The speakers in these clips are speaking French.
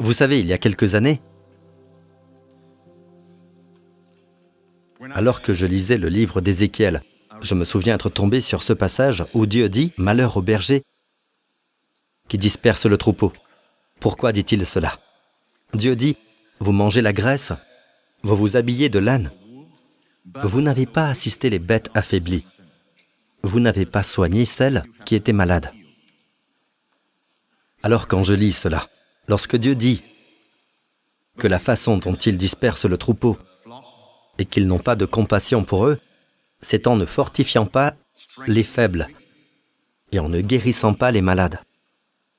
Vous savez, il y a quelques années, alors que je lisais le livre d'Ézéchiel, je me souviens être tombé sur ce passage où Dieu dit « Malheur au berger qui disperse le troupeau ». Pourquoi dit-il cela? Dieu dit « Vous mangez la graisse, vous vous habillez de laine, vous n'avez pas assisté les bêtes affaiblies, vous n'avez pas soigné celles qui étaient malades. » Alors quand je lis cela, lorsque Dieu dit que la façon dont il disperse le troupeau et qu'ils n'ont pas de compassion pour eux, c'est en ne fortifiant pas les faibles et en ne guérissant pas les malades.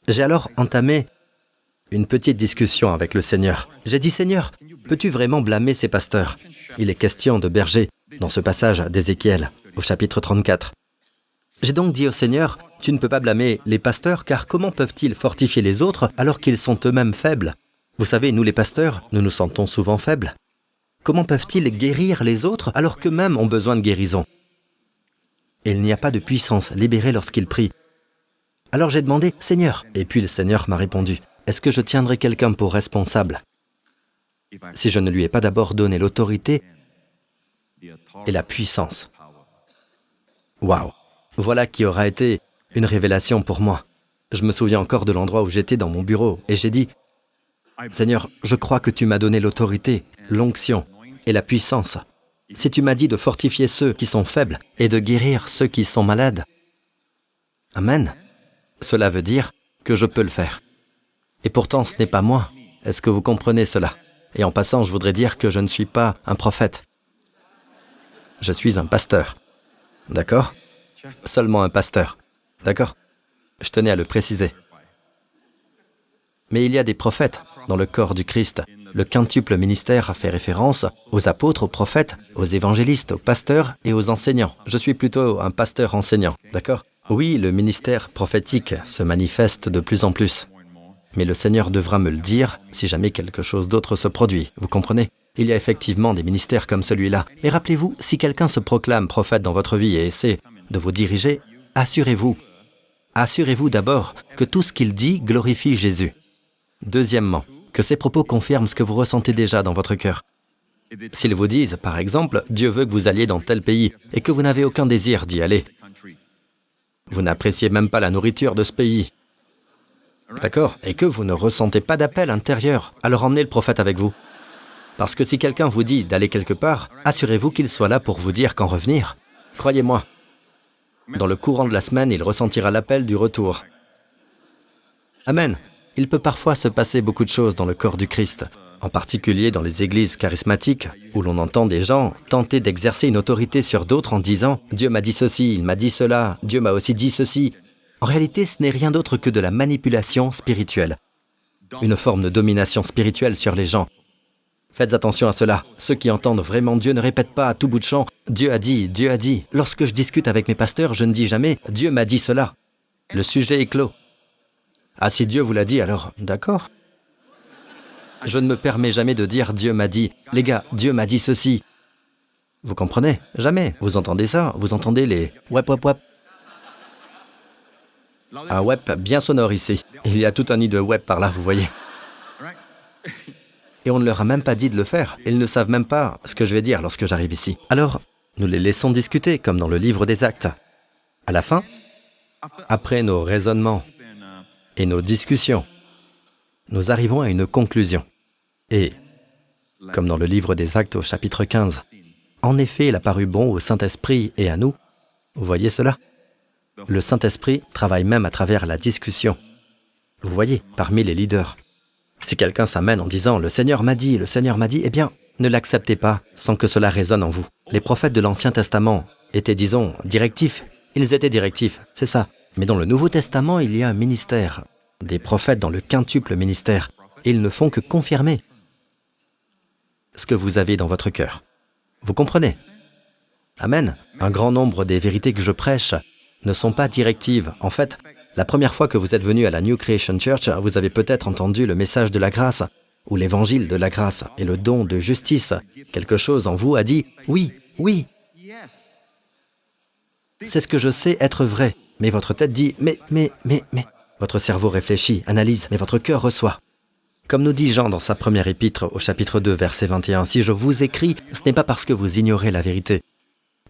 J'ai alors entamé une petite discussion avec le Seigneur. J'ai dit, « Seigneur, peux-tu vraiment blâmer ces pasteurs ?» Il est question de bergers dans ce passage d'Ézéchiel, au chapitre 34. J'ai donc dit au Seigneur, « Tu ne peux pas blâmer les pasteurs, car comment peuvent-ils fortifier les autres alors qu'ils sont eux-mêmes faibles ?» Vous savez, nous les pasteurs, nous nous sentons souvent faibles. Comment peuvent-ils guérir les autres alors qu'eux-mêmes ont besoin de guérison? Il n'y a pas de puissance libérée lorsqu'ils prient. Alors j'ai demandé, « Seigneur », et puis le Seigneur m'a répondu, « Est-ce que je tiendrai quelqu'un pour responsable si je ne lui ai pas d'abord donné l'autorité et la puissance ?» Waouh! Voilà qui aura été une révélation pour moi. Je me souviens encore de l'endroit où j'étais dans mon bureau et j'ai dit, « Seigneur, je crois que tu m'as donné l'autorité, l'onction et la puissance. Si tu m'as dit de fortifier ceux qui sont faibles et de guérir ceux qui sont malades, Amen. Cela veut dire que je peux le faire. Et pourtant, ce n'est pas moi. Est-ce que vous comprenez cela? Et en passant, je voudrais dire que je ne suis pas un prophète. Je suis un pasteur. D'accord? Seulement un pasteur. D'accord? Je tenais à le préciser. Mais il y a des prophètes dans le corps du Christ. Le quintuple ministère fait référence aux apôtres, aux prophètes, aux évangélistes, aux pasteurs et aux enseignants. Je suis plutôt un pasteur enseignant, d'accord? Oui, le ministère prophétique se manifeste de plus en plus. Mais le Seigneur devra me le dire si jamais quelque chose d'autre se produit, vous comprenez? Il y a effectivement des ministères comme celui-là. Mais rappelez-vous, si quelqu'un se proclame prophète dans votre vie et essaie de vous diriger, assurez-vous d'abord que tout ce qu'il dit glorifie Jésus. Deuxièmement, que ces propos confirment ce que vous ressentez déjà dans votre cœur. S'ils vous disent, par exemple, Dieu veut que vous alliez dans tel pays et que vous n'avez aucun désir d'y aller, vous n'appréciez même pas la nourriture de ce pays, d'accord? Et que vous ne ressentez pas d'appel intérieur, alors emmenez le prophète avec vous. Parce que si quelqu'un vous dit d'aller quelque part, assurez-vous qu'il soit là pour vous dire quand revenir. Croyez-moi, dans le courant de la semaine, il ressentira l'appel du retour. Amen. Il peut parfois se passer beaucoup de choses dans le corps du Christ, en particulier dans les églises charismatiques, où l'on entend des gens tenter d'exercer une autorité sur d'autres en disant « Dieu m'a dit ceci, il m'a dit cela, Dieu m'a aussi dit ceci ». En réalité, ce n'est rien d'autre que de la manipulation spirituelle, une forme de domination spirituelle sur les gens. Faites attention à cela. Ceux qui entendent vraiment Dieu ne répètent pas à tout bout de champ « Dieu a dit, Dieu a dit ». Lorsque je discute avec mes pasteurs, je ne dis jamais « Dieu m'a dit cela ». Le sujet est clos. Ah, si Dieu vous l'a dit, alors d'accord. Je ne me permets jamais de dire « Dieu m'a dit ». Les gars, Dieu m'a dit ceci. Vous comprenez? Jamais. Vous entendez ça? Vous entendez les « wep, wep, wep ». Un wep bien sonore ici. Il y a tout un nid de wep par là, vous voyez. Et on ne leur a même pas dit de le faire. Ils ne savent même pas ce que je vais dire lorsque j'arrive ici. Alors, nous les laissons discuter, comme dans le livre des Actes. À la fin, après nos raisonnements et nos discussions, nous arrivons à une conclusion. Et, comme dans le livre des Actes au chapitre 15, en effet, il a paru bon au Saint-Esprit et à nous. Vous voyez cela? Le Saint-Esprit travaille même à travers la discussion. Vous voyez, parmi les leaders. Si quelqu'un s'amène en disant « Le Seigneur m'a dit, eh bien, ne l'acceptez pas sans que cela résonne en vous. Les prophètes de l'Ancien Testament étaient, disons, directifs. Ils étaient directifs, c'est ça. Mais dans le Nouveau Testament, il y a un ministère. Des prophètes dans le quintuple ministère. Et ils ne font que confirmer ce que vous avez dans votre cœur. Vous comprenez? Amen. Un grand nombre des vérités que je prêche ne sont pas directives. En fait, la première fois que vous êtes venu à la New Creation Church, vous avez peut-être entendu le message de la grâce, ou l'évangile de la grâce, et le don de justice. Quelque chose en vous a dit « Oui, oui ». C'est ce que je sais être vrai. Mais votre tête dit « Mais ». Votre cerveau réfléchit, analyse, mais votre cœur reçoit. Comme nous dit Jean dans sa première épître au chapitre 2, verset 21, « Si je vous écris, ce n'est pas parce que vous ignorez la vérité,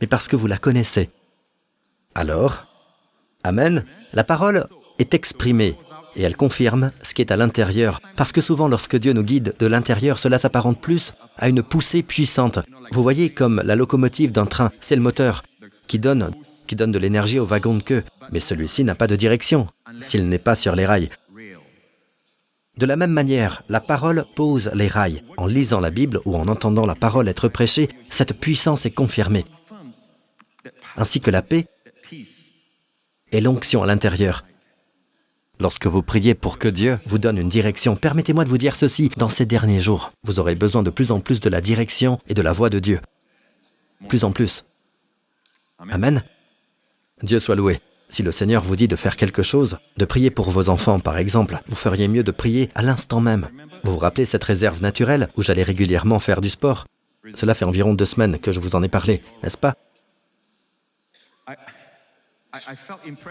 mais parce que vous la connaissez. » Alors, Amen, la parole est exprimée et elle confirme ce qui est à l'intérieur. Parce que souvent, lorsque Dieu nous guide de l'intérieur, cela s'apparente plus à une poussée puissante. Vous voyez, comme la locomotive d'un train, c'est le moteur qui donne de l'énergie au wagon de queue. Mais celui-ci n'a pas de direction s'il n'est pas sur les rails. De la même manière, la parole pose les rails. En lisant la Bible ou en entendant la parole être prêchée, cette puissance est confirmée, ainsi que la paix et l'onction à l'intérieur. Lorsque vous priez pour que Dieu vous donne une direction, permettez-moi de vous dire ceci, dans ces derniers jours, vous aurez besoin de plus en plus de la direction et de la voix de Dieu. Plus en plus. Amen. Dieu soit loué. Si le Seigneur vous dit de faire quelque chose, de prier pour vos enfants par exemple, vous feriez mieux de prier à l'instant même. Vous vous rappelez cette réserve naturelle où j'allais régulièrement faire du sport? Cela fait environ 2 semaines que je vous en ai parlé, n'est-ce pas?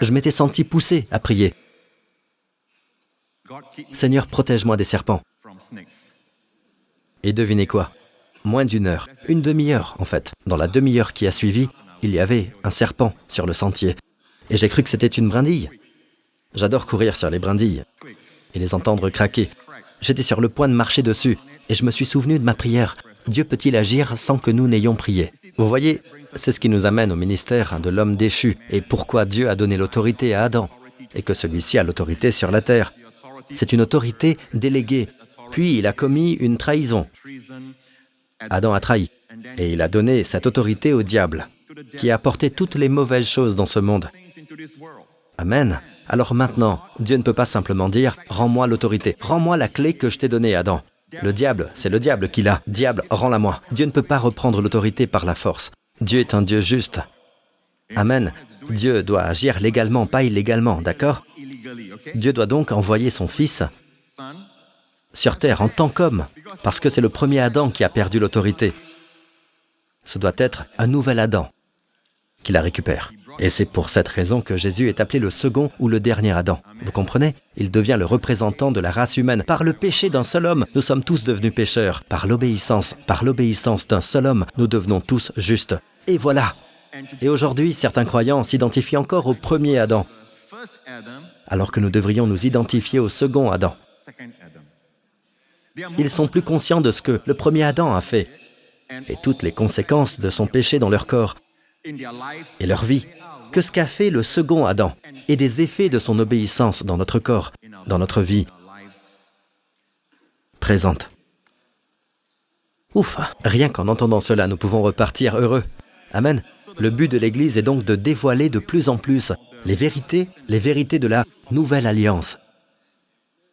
Je m'étais senti poussé à prier. Seigneur, protège-moi des serpents. Et devinez quoi? Moins d'1 heure, une demi-heure en fait. Dans la demi-heure qui a suivi, il y avait un serpent sur le sentier. Et j'ai cru que c'était une brindille. J'adore courir sur les brindilles et les entendre craquer. J'étais sur le point de marcher dessus et je me suis souvenu de ma prière. Dieu peut-il agir sans que nous n'ayons prié? Vous voyez, c'est ce qui nous amène au ministère de l'homme déchu et pourquoi Dieu a donné l'autorité à Adam et que celui-ci a l'autorité sur la terre. C'est une autorité déléguée. Puis il a commis une trahison. Adam a trahi et il a donné cette autorité au diable qui a apporté toutes les mauvaises choses dans ce monde. Amen. Alors maintenant, Dieu ne peut pas simplement dire « Rends-moi l'autorité, rends-moi la clé que je t'ai donnée, Adam. » Le diable, c'est le diable qui l'a. Diable, rends-la moi. Dieu ne peut pas reprendre l'autorité par la force. Dieu est un Dieu juste. Amen. Dieu doit agir légalement, pas illégalement, d'accord? Dieu doit donc envoyer son Fils sur terre en tant qu'homme, parce que c'est le premier Adam qui a perdu l'autorité. Ce doit être un nouvel Adam qui la récupère. Et c'est pour cette raison que Jésus est appelé le second ou le dernier Adam. Vous comprenez? Il devient le représentant de la race humaine. Par le péché d'un seul homme, nous sommes tous devenus pécheurs. Par l'obéissance d'un seul homme, nous devenons tous justes. Et voilà. Et aujourd'hui, certains croyants s'identifient encore au premier Adam, alors que nous devrions nous identifier au second Adam. Ils sont plus conscients de ce que le premier Adam a fait et toutes les conséquences de son péché dans leur corps et leur vie, que ce qu'a fait le second Adam et des effets de son obéissance dans notre corps, dans notre vie présente. Ouf, rien qu'en entendant cela, nous pouvons repartir heureux. Amen. Le but de l'Église est donc de dévoiler de plus en plus les vérités de la nouvelle alliance,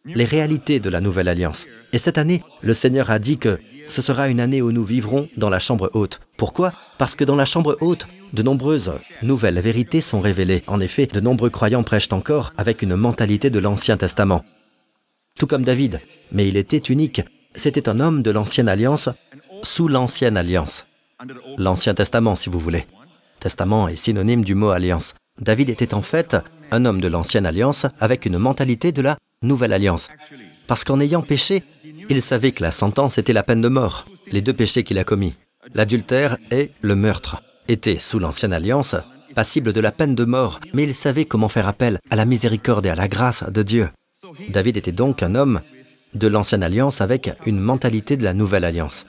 les réalités de la nouvelle alliance. Et cette année, le Seigneur a dit que ce sera une année où nous vivrons dans la chambre haute. Pourquoi? Parce que dans la chambre haute, de nombreuses nouvelles vérités sont révélées. En effet, de nombreux croyants prêchent encore avec une mentalité de l'Ancien Testament. Tout comme David, mais il était unique. C'était un homme de l'Ancienne Alliance, sous l'Ancienne Alliance. L'Ancien Testament, si vous voulez. Testament est synonyme du mot alliance. David était en fait un homme de l'Ancienne Alliance avec une mentalité de la Nouvelle Alliance. Parce qu'en ayant péché, il savait que la sentence était la peine de mort. Les 2 péchés qu'il a commis, l'adultère et le meurtre, étaient sous l'Ancienne Alliance, passibles de la peine de mort, mais il savait comment faire appel à la miséricorde et à la grâce de Dieu. David était donc un homme de l'Ancienne Alliance avec une mentalité de la Nouvelle Alliance.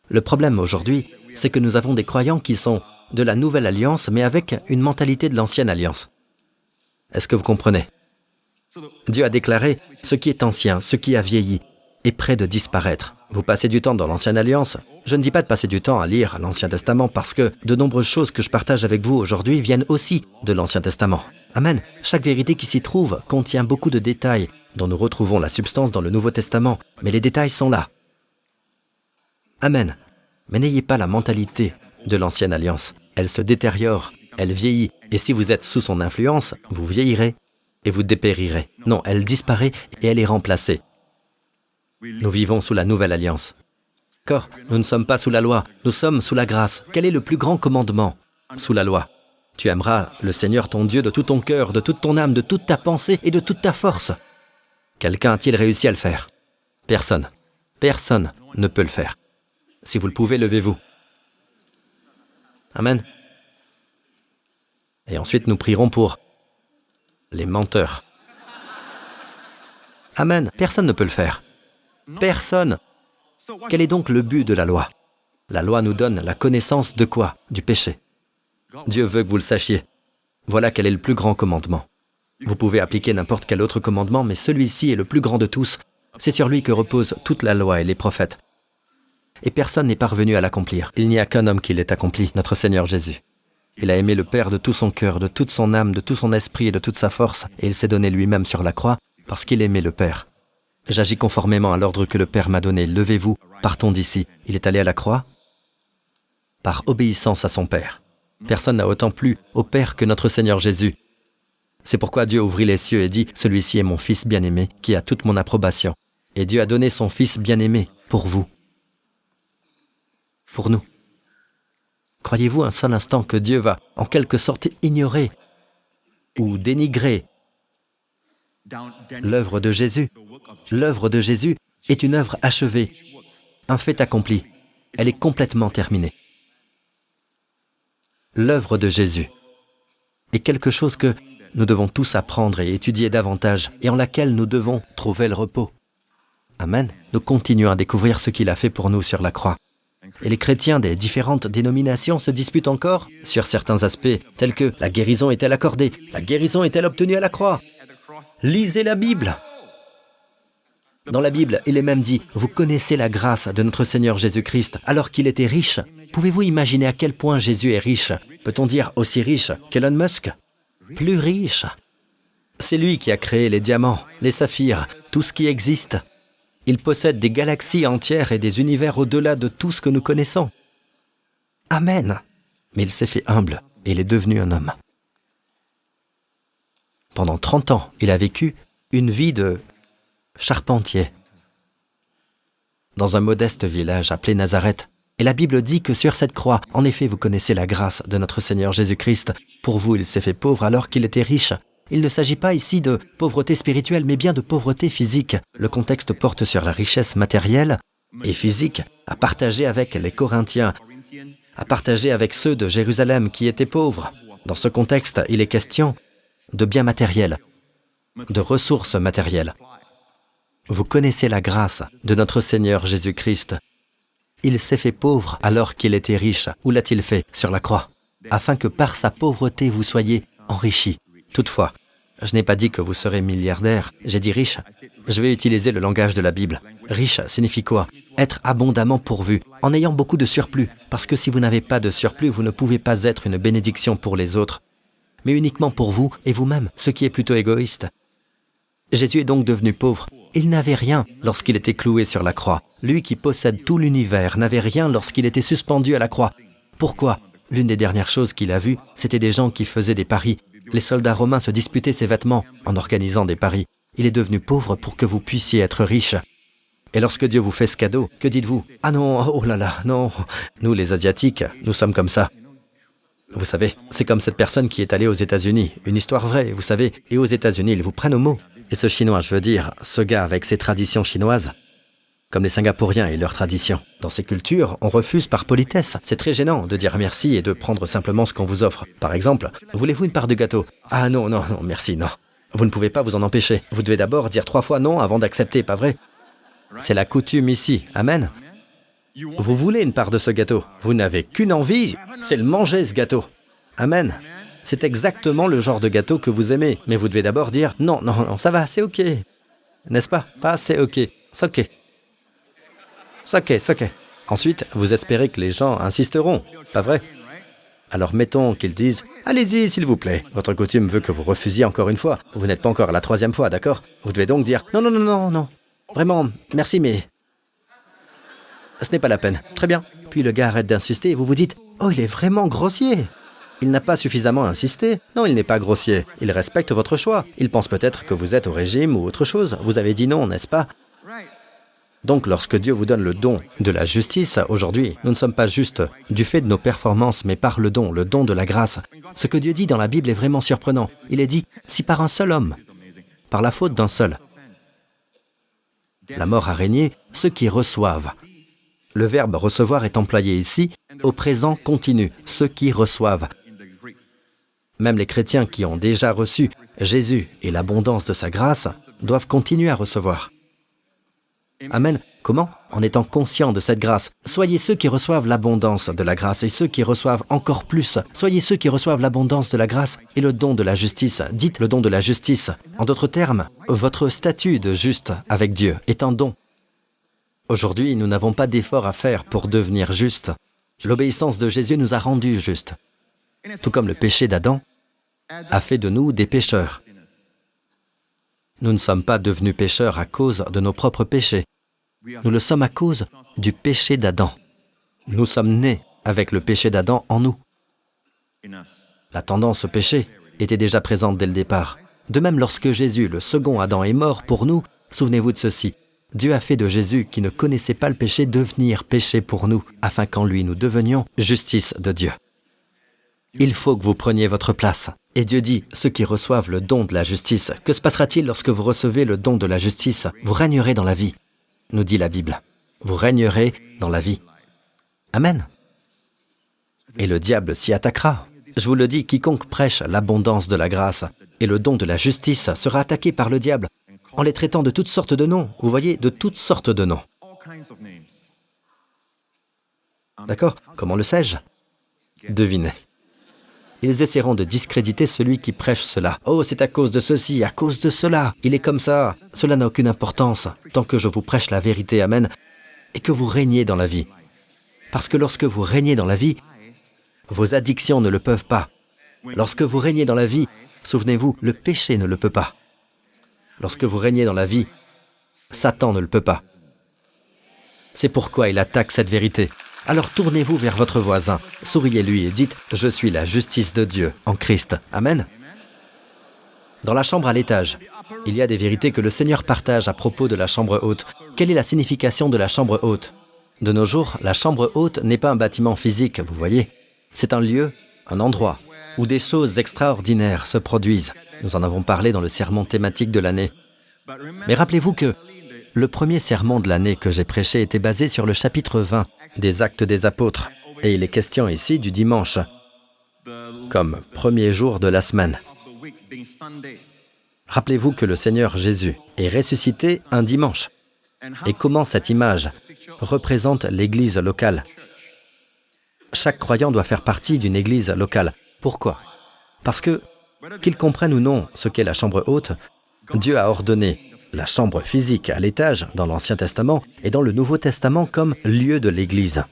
Le problème aujourd'hui, c'est que nous avons des croyants qui sont de la Nouvelle Alliance, mais avec une mentalité de l'Ancienne Alliance. Est-ce que vous comprenez? Dieu a déclaré « Ce qui est ancien, ce qui a vieilli, est près de disparaître. » Vous passez du temps dans l'Ancienne Alliance. Je ne dis pas de passer du temps à lire l'Ancien Testament parce que de nombreuses choses que je partage avec vous aujourd'hui viennent aussi de l'Ancien Testament. Amen. Chaque vérité qui s'y trouve contient beaucoup de détails dont nous retrouvons la substance dans le Nouveau Testament, mais les détails sont là. Amen. Mais n'ayez pas la mentalité de l'Ancienne Alliance. Elle se détériore, elle vieillit, et si vous êtes sous son influence, vous vieillirez et vous dépérirez. Non, elle disparaît et elle est remplacée. Nous vivons sous la Nouvelle Alliance. D'accord? Nous ne sommes pas sous la loi, nous sommes sous la grâce. Quel est le plus grand commandement sous la loi? Tu aimeras le Seigneur ton Dieu de tout ton cœur, de toute ton âme, de toute ta pensée et de toute ta force. Quelqu'un a-t-il réussi à le faire? Personne. Personne ne peut le faire. Si vous le pouvez, levez-vous. Amen. Et ensuite, nous prierons pour les menteurs. Amen. Personne ne peut le faire. Personne. Quel est donc le but de la loi? La loi nous donne la connaissance de quoi? Du péché. Dieu veut que vous le sachiez. Voilà quel est le plus grand commandement. Vous pouvez appliquer n'importe quel autre commandement, mais celui-ci est le plus grand de tous. C'est sur lui que repose toute la loi et les prophètes. Et personne n'est parvenu à l'accomplir. Il n'y a qu'un homme qui l'ait accompli, notre Seigneur Jésus. Il a aimé le Père de tout son cœur, de toute son âme, de tout son esprit et de toute sa force, et il s'est donné lui-même sur la croix parce qu'il aimait le Père. J'agis conformément à l'ordre que le Père m'a donné. Levez-vous, partons d'ici. Il est allé à la croix par obéissance à son Père. Personne n'a autant plu au Père que notre Seigneur Jésus. C'est pourquoi Dieu ouvrit les cieux et dit « Celui-ci est mon Fils bien-aimé, qui a toute mon approbation. » Et Dieu a donné son Fils bien-aimé pour vous. Pour nous. Croyez-vous un seul instant que Dieu va, en quelque sorte, ignorer ou dénigrer l'œuvre de Jésus? L'œuvre de Jésus est une œuvre achevée, un fait accompli. Elle est complètement terminée. L'œuvre de Jésus est quelque chose que nous devons tous apprendre et étudier davantage et en laquelle nous devons trouver le repos. Amen. Nous continuons à découvrir ce qu'il a fait pour nous sur la croix. Et les chrétiens des différentes dénominations se disputent encore sur certains aspects, tels que la guérison est-elle accordée? La guérison est-elle obtenue à la croix? Lisez la Bible. Dans la Bible, il est même dit « Vous connaissez la grâce de notre Seigneur Jésus-Christ alors qu'il était riche. » Pouvez-vous imaginer à quel point Jésus est riche? Peut-on dire aussi riche qu'Elon Musk? Plus riche. C'est lui qui a créé les diamants, les saphirs, tout ce qui existe. Il possède des galaxies entières et des univers au-delà de tout ce que nous connaissons. Amen. Mais il s'est fait humble et il est devenu un homme. Pendant 30 ans, il a vécu une vie de charpentier dans un modeste village appelé Nazareth. Et la Bible dit que sur cette croix, en effet, vous connaissez la grâce de notre Seigneur Jésus-Christ. Pour vous, il s'est fait pauvre alors qu'il était riche. Il ne s'agit pas ici de pauvreté spirituelle, mais bien de pauvreté physique. Le contexte porte sur la richesse matérielle et physique à partager avec les Corinthiens, à partager avec ceux de Jérusalem qui étaient pauvres. Dans ce contexte, il est question de biens matériels, de ressources matérielles. Vous connaissez la grâce de notre Seigneur Jésus-Christ. Il s'est fait pauvre alors qu'il était riche. Où l'a-t-il fait? Sur la croix. Afin que par sa pauvreté vous soyez enrichis. Toutefois, je n'ai pas dit que vous serez milliardaire, j'ai dit riche. Je vais utiliser le langage de la Bible. Riche signifie quoi? Être abondamment pourvu, en ayant beaucoup de surplus. Parce que si vous n'avez pas de surplus, vous ne pouvez pas être une bénédiction pour les autres, mais uniquement pour vous et vous-même, ce qui est plutôt égoïste. Jésus est donc devenu pauvre. Il n'avait rien lorsqu'il était cloué sur la croix. Lui qui possède tout l'univers n'avait rien lorsqu'il était suspendu à la croix. Pourquoi? L'une des dernières choses qu'il a vues, c'était des gens qui faisaient des paris. Les soldats romains se disputaient ses vêtements en organisant des paris. Il est devenu pauvre pour que vous puissiez être riche. Et lorsque Dieu vous fait ce cadeau, que dites-vous? Ah non, oh là là, non. Nous, les Asiatiques, nous sommes comme ça. Vous savez, c'est comme cette personne qui est allée aux États-Unis. Une histoire vraie, vous savez. Et aux États-Unis, ils vous prennent au mot. Et ce Chinois, je veux dire, ce gars avec ses traditions chinoises, comme les Singapouriens et leurs traditions. Dans ces cultures, on refuse par politesse. C'est très gênant de dire merci et de prendre simplement ce qu'on vous offre. Par exemple, voulez-vous une part de gâteau? Ah non, non, non, merci, non. Vous ne pouvez pas vous en empêcher. Vous devez d'abord dire 3 fois non avant d'accepter, pas vrai? C'est la coutume ici. Amen. Vous voulez une part de ce gâteau? Vous n'avez qu'une envie, c'est le manger, ce gâteau. Amen. C'est exactement le genre de gâteau que vous aimez. Mais vous devez d'abord dire « Non, non, non, ça va, c'est OK. » N'est-ce pas? Pas « c'est OK. » C'est OK. C'est OK, c'est OK. Ensuite, vous espérez que les gens insisteront. Pas vrai? Alors mettons qu'ils disent « Allez-y, s'il vous plaît. » Votre coutume veut que vous refusiez encore une fois. Vous n'êtes pas encore à la 3e fois, d'accord? Vous devez donc dire « Non, non, non, non, non. Vraiment, merci, mais... ce n'est pas la peine. Très bien. » Puis le gars arrête d'insister et vous vous dites « Oh, il est vraiment grossier. » Il n'a pas suffisamment insisté. Non, il n'est pas grossier. Il respecte votre choix. Il pense peut-être que vous êtes au régime ou autre chose. Vous avez dit non, n'est-ce pas? Donc, lorsque Dieu vous donne le don de la justice, aujourd'hui, nous ne sommes pas juste du fait de nos performances, mais par le don de la grâce. Ce que Dieu dit dans la Bible est vraiment surprenant. Il est dit, si par un seul homme, par la faute d'un seul, La mort a régné, ceux qui reçoivent. Le verbe recevoir est employé ici au présent continu, ceux qui reçoivent. Même les chrétiens qui ont déjà reçu Jésus et l'abondance de sa grâce doivent continuer à recevoir. Amen. Comment? En étant conscients de cette grâce. Soyez ceux qui reçoivent l'abondance de la grâce et ceux qui reçoivent encore plus. Soyez ceux qui reçoivent l'abondance de la grâce et le don de la justice. Dites le don de la justice. En d'autres termes, votre statut de juste avec Dieu est un don. Aujourd'hui, nous n'avons pas d'effort à faire pour devenir justes. L'obéissance de Jésus nous a rendus justes. Tout comme le péché d'Adam a fait de nous des pécheurs. Nous ne sommes pas devenus pécheurs à cause de nos propres péchés. Nous le sommes à cause du péché d'Adam. Nous sommes nés avec le péché d'Adam en nous. La tendance au péché était déjà présente dès le départ. De même, lorsque Jésus, le second Adam, est mort pour nous, souvenez-vous de ceci. Dieu a fait de Jésus, qui ne connaissait pas le péché, devenir péché pour nous, afin qu'en lui nous devenions justice de Dieu. Il faut que vous preniez votre place. Et Dieu dit, ceux qui reçoivent le don de la justice, que se passera-t-il lorsque vous recevez le don de la justice? Vous régnerez dans la vie, nous dit la Bible. Vous régnerez dans la vie. Amen. Et le diable s'y attaquera. Je vous le dis, quiconque prêche l'abondance de la grâce et le don de la justice sera attaqué par le diable en les traitant de toutes sortes de noms. Vous voyez, de toutes sortes de noms. D'accord? Comment le sais-je? Devinez. Ils essaieront de discréditer celui qui prêche cela. « Oh, c'est à cause de ceci, à cause de cela. Il est comme ça. » Cela n'a aucune importance, tant que je vous prêche la vérité, amen, et que vous régnez dans la vie. Parce que lorsque vous régnez dans la vie, vos addictions ne le peuvent pas. Lorsque vous régnez dans la vie, souvenez-vous, le péché ne le peut pas. Lorsque vous régnez dans la vie, Satan ne le peut pas. C'est pourquoi il attaque cette vérité. Alors tournez-vous vers votre voisin, souriez-lui et dites « Je suis la justice de Dieu en Christ. » Amen. Dans la chambre à l'étage, il y a des vérités que le Seigneur partage à propos de la chambre haute. Quelle est la signification de la chambre haute? De nos jours, la chambre haute n'est pas un bâtiment physique, vous voyez. C'est un lieu, un endroit, où des choses extraordinaires se produisent. Nous en avons parlé dans le sermon thématique de l'année. Mais rappelez-vous que le premier sermon de l'année que j'ai prêché était basé sur le chapitre 20 des Actes des Apôtres. Et il est question ici du dimanche, comme premier jour de la semaine. Rappelez-vous que le Seigneur Jésus est ressuscité un dimanche. Et comment cette image représente l'Église locale? Chaque croyant doit faire partie d'une Église locale. Pourquoi? Parce que, qu'ils comprennent ou non ce qu'est la chambre haute, Dieu a ordonné la chambre physique à l'étage dans l'Ancien Testament et dans le Nouveau Testament comme lieu de l'Église.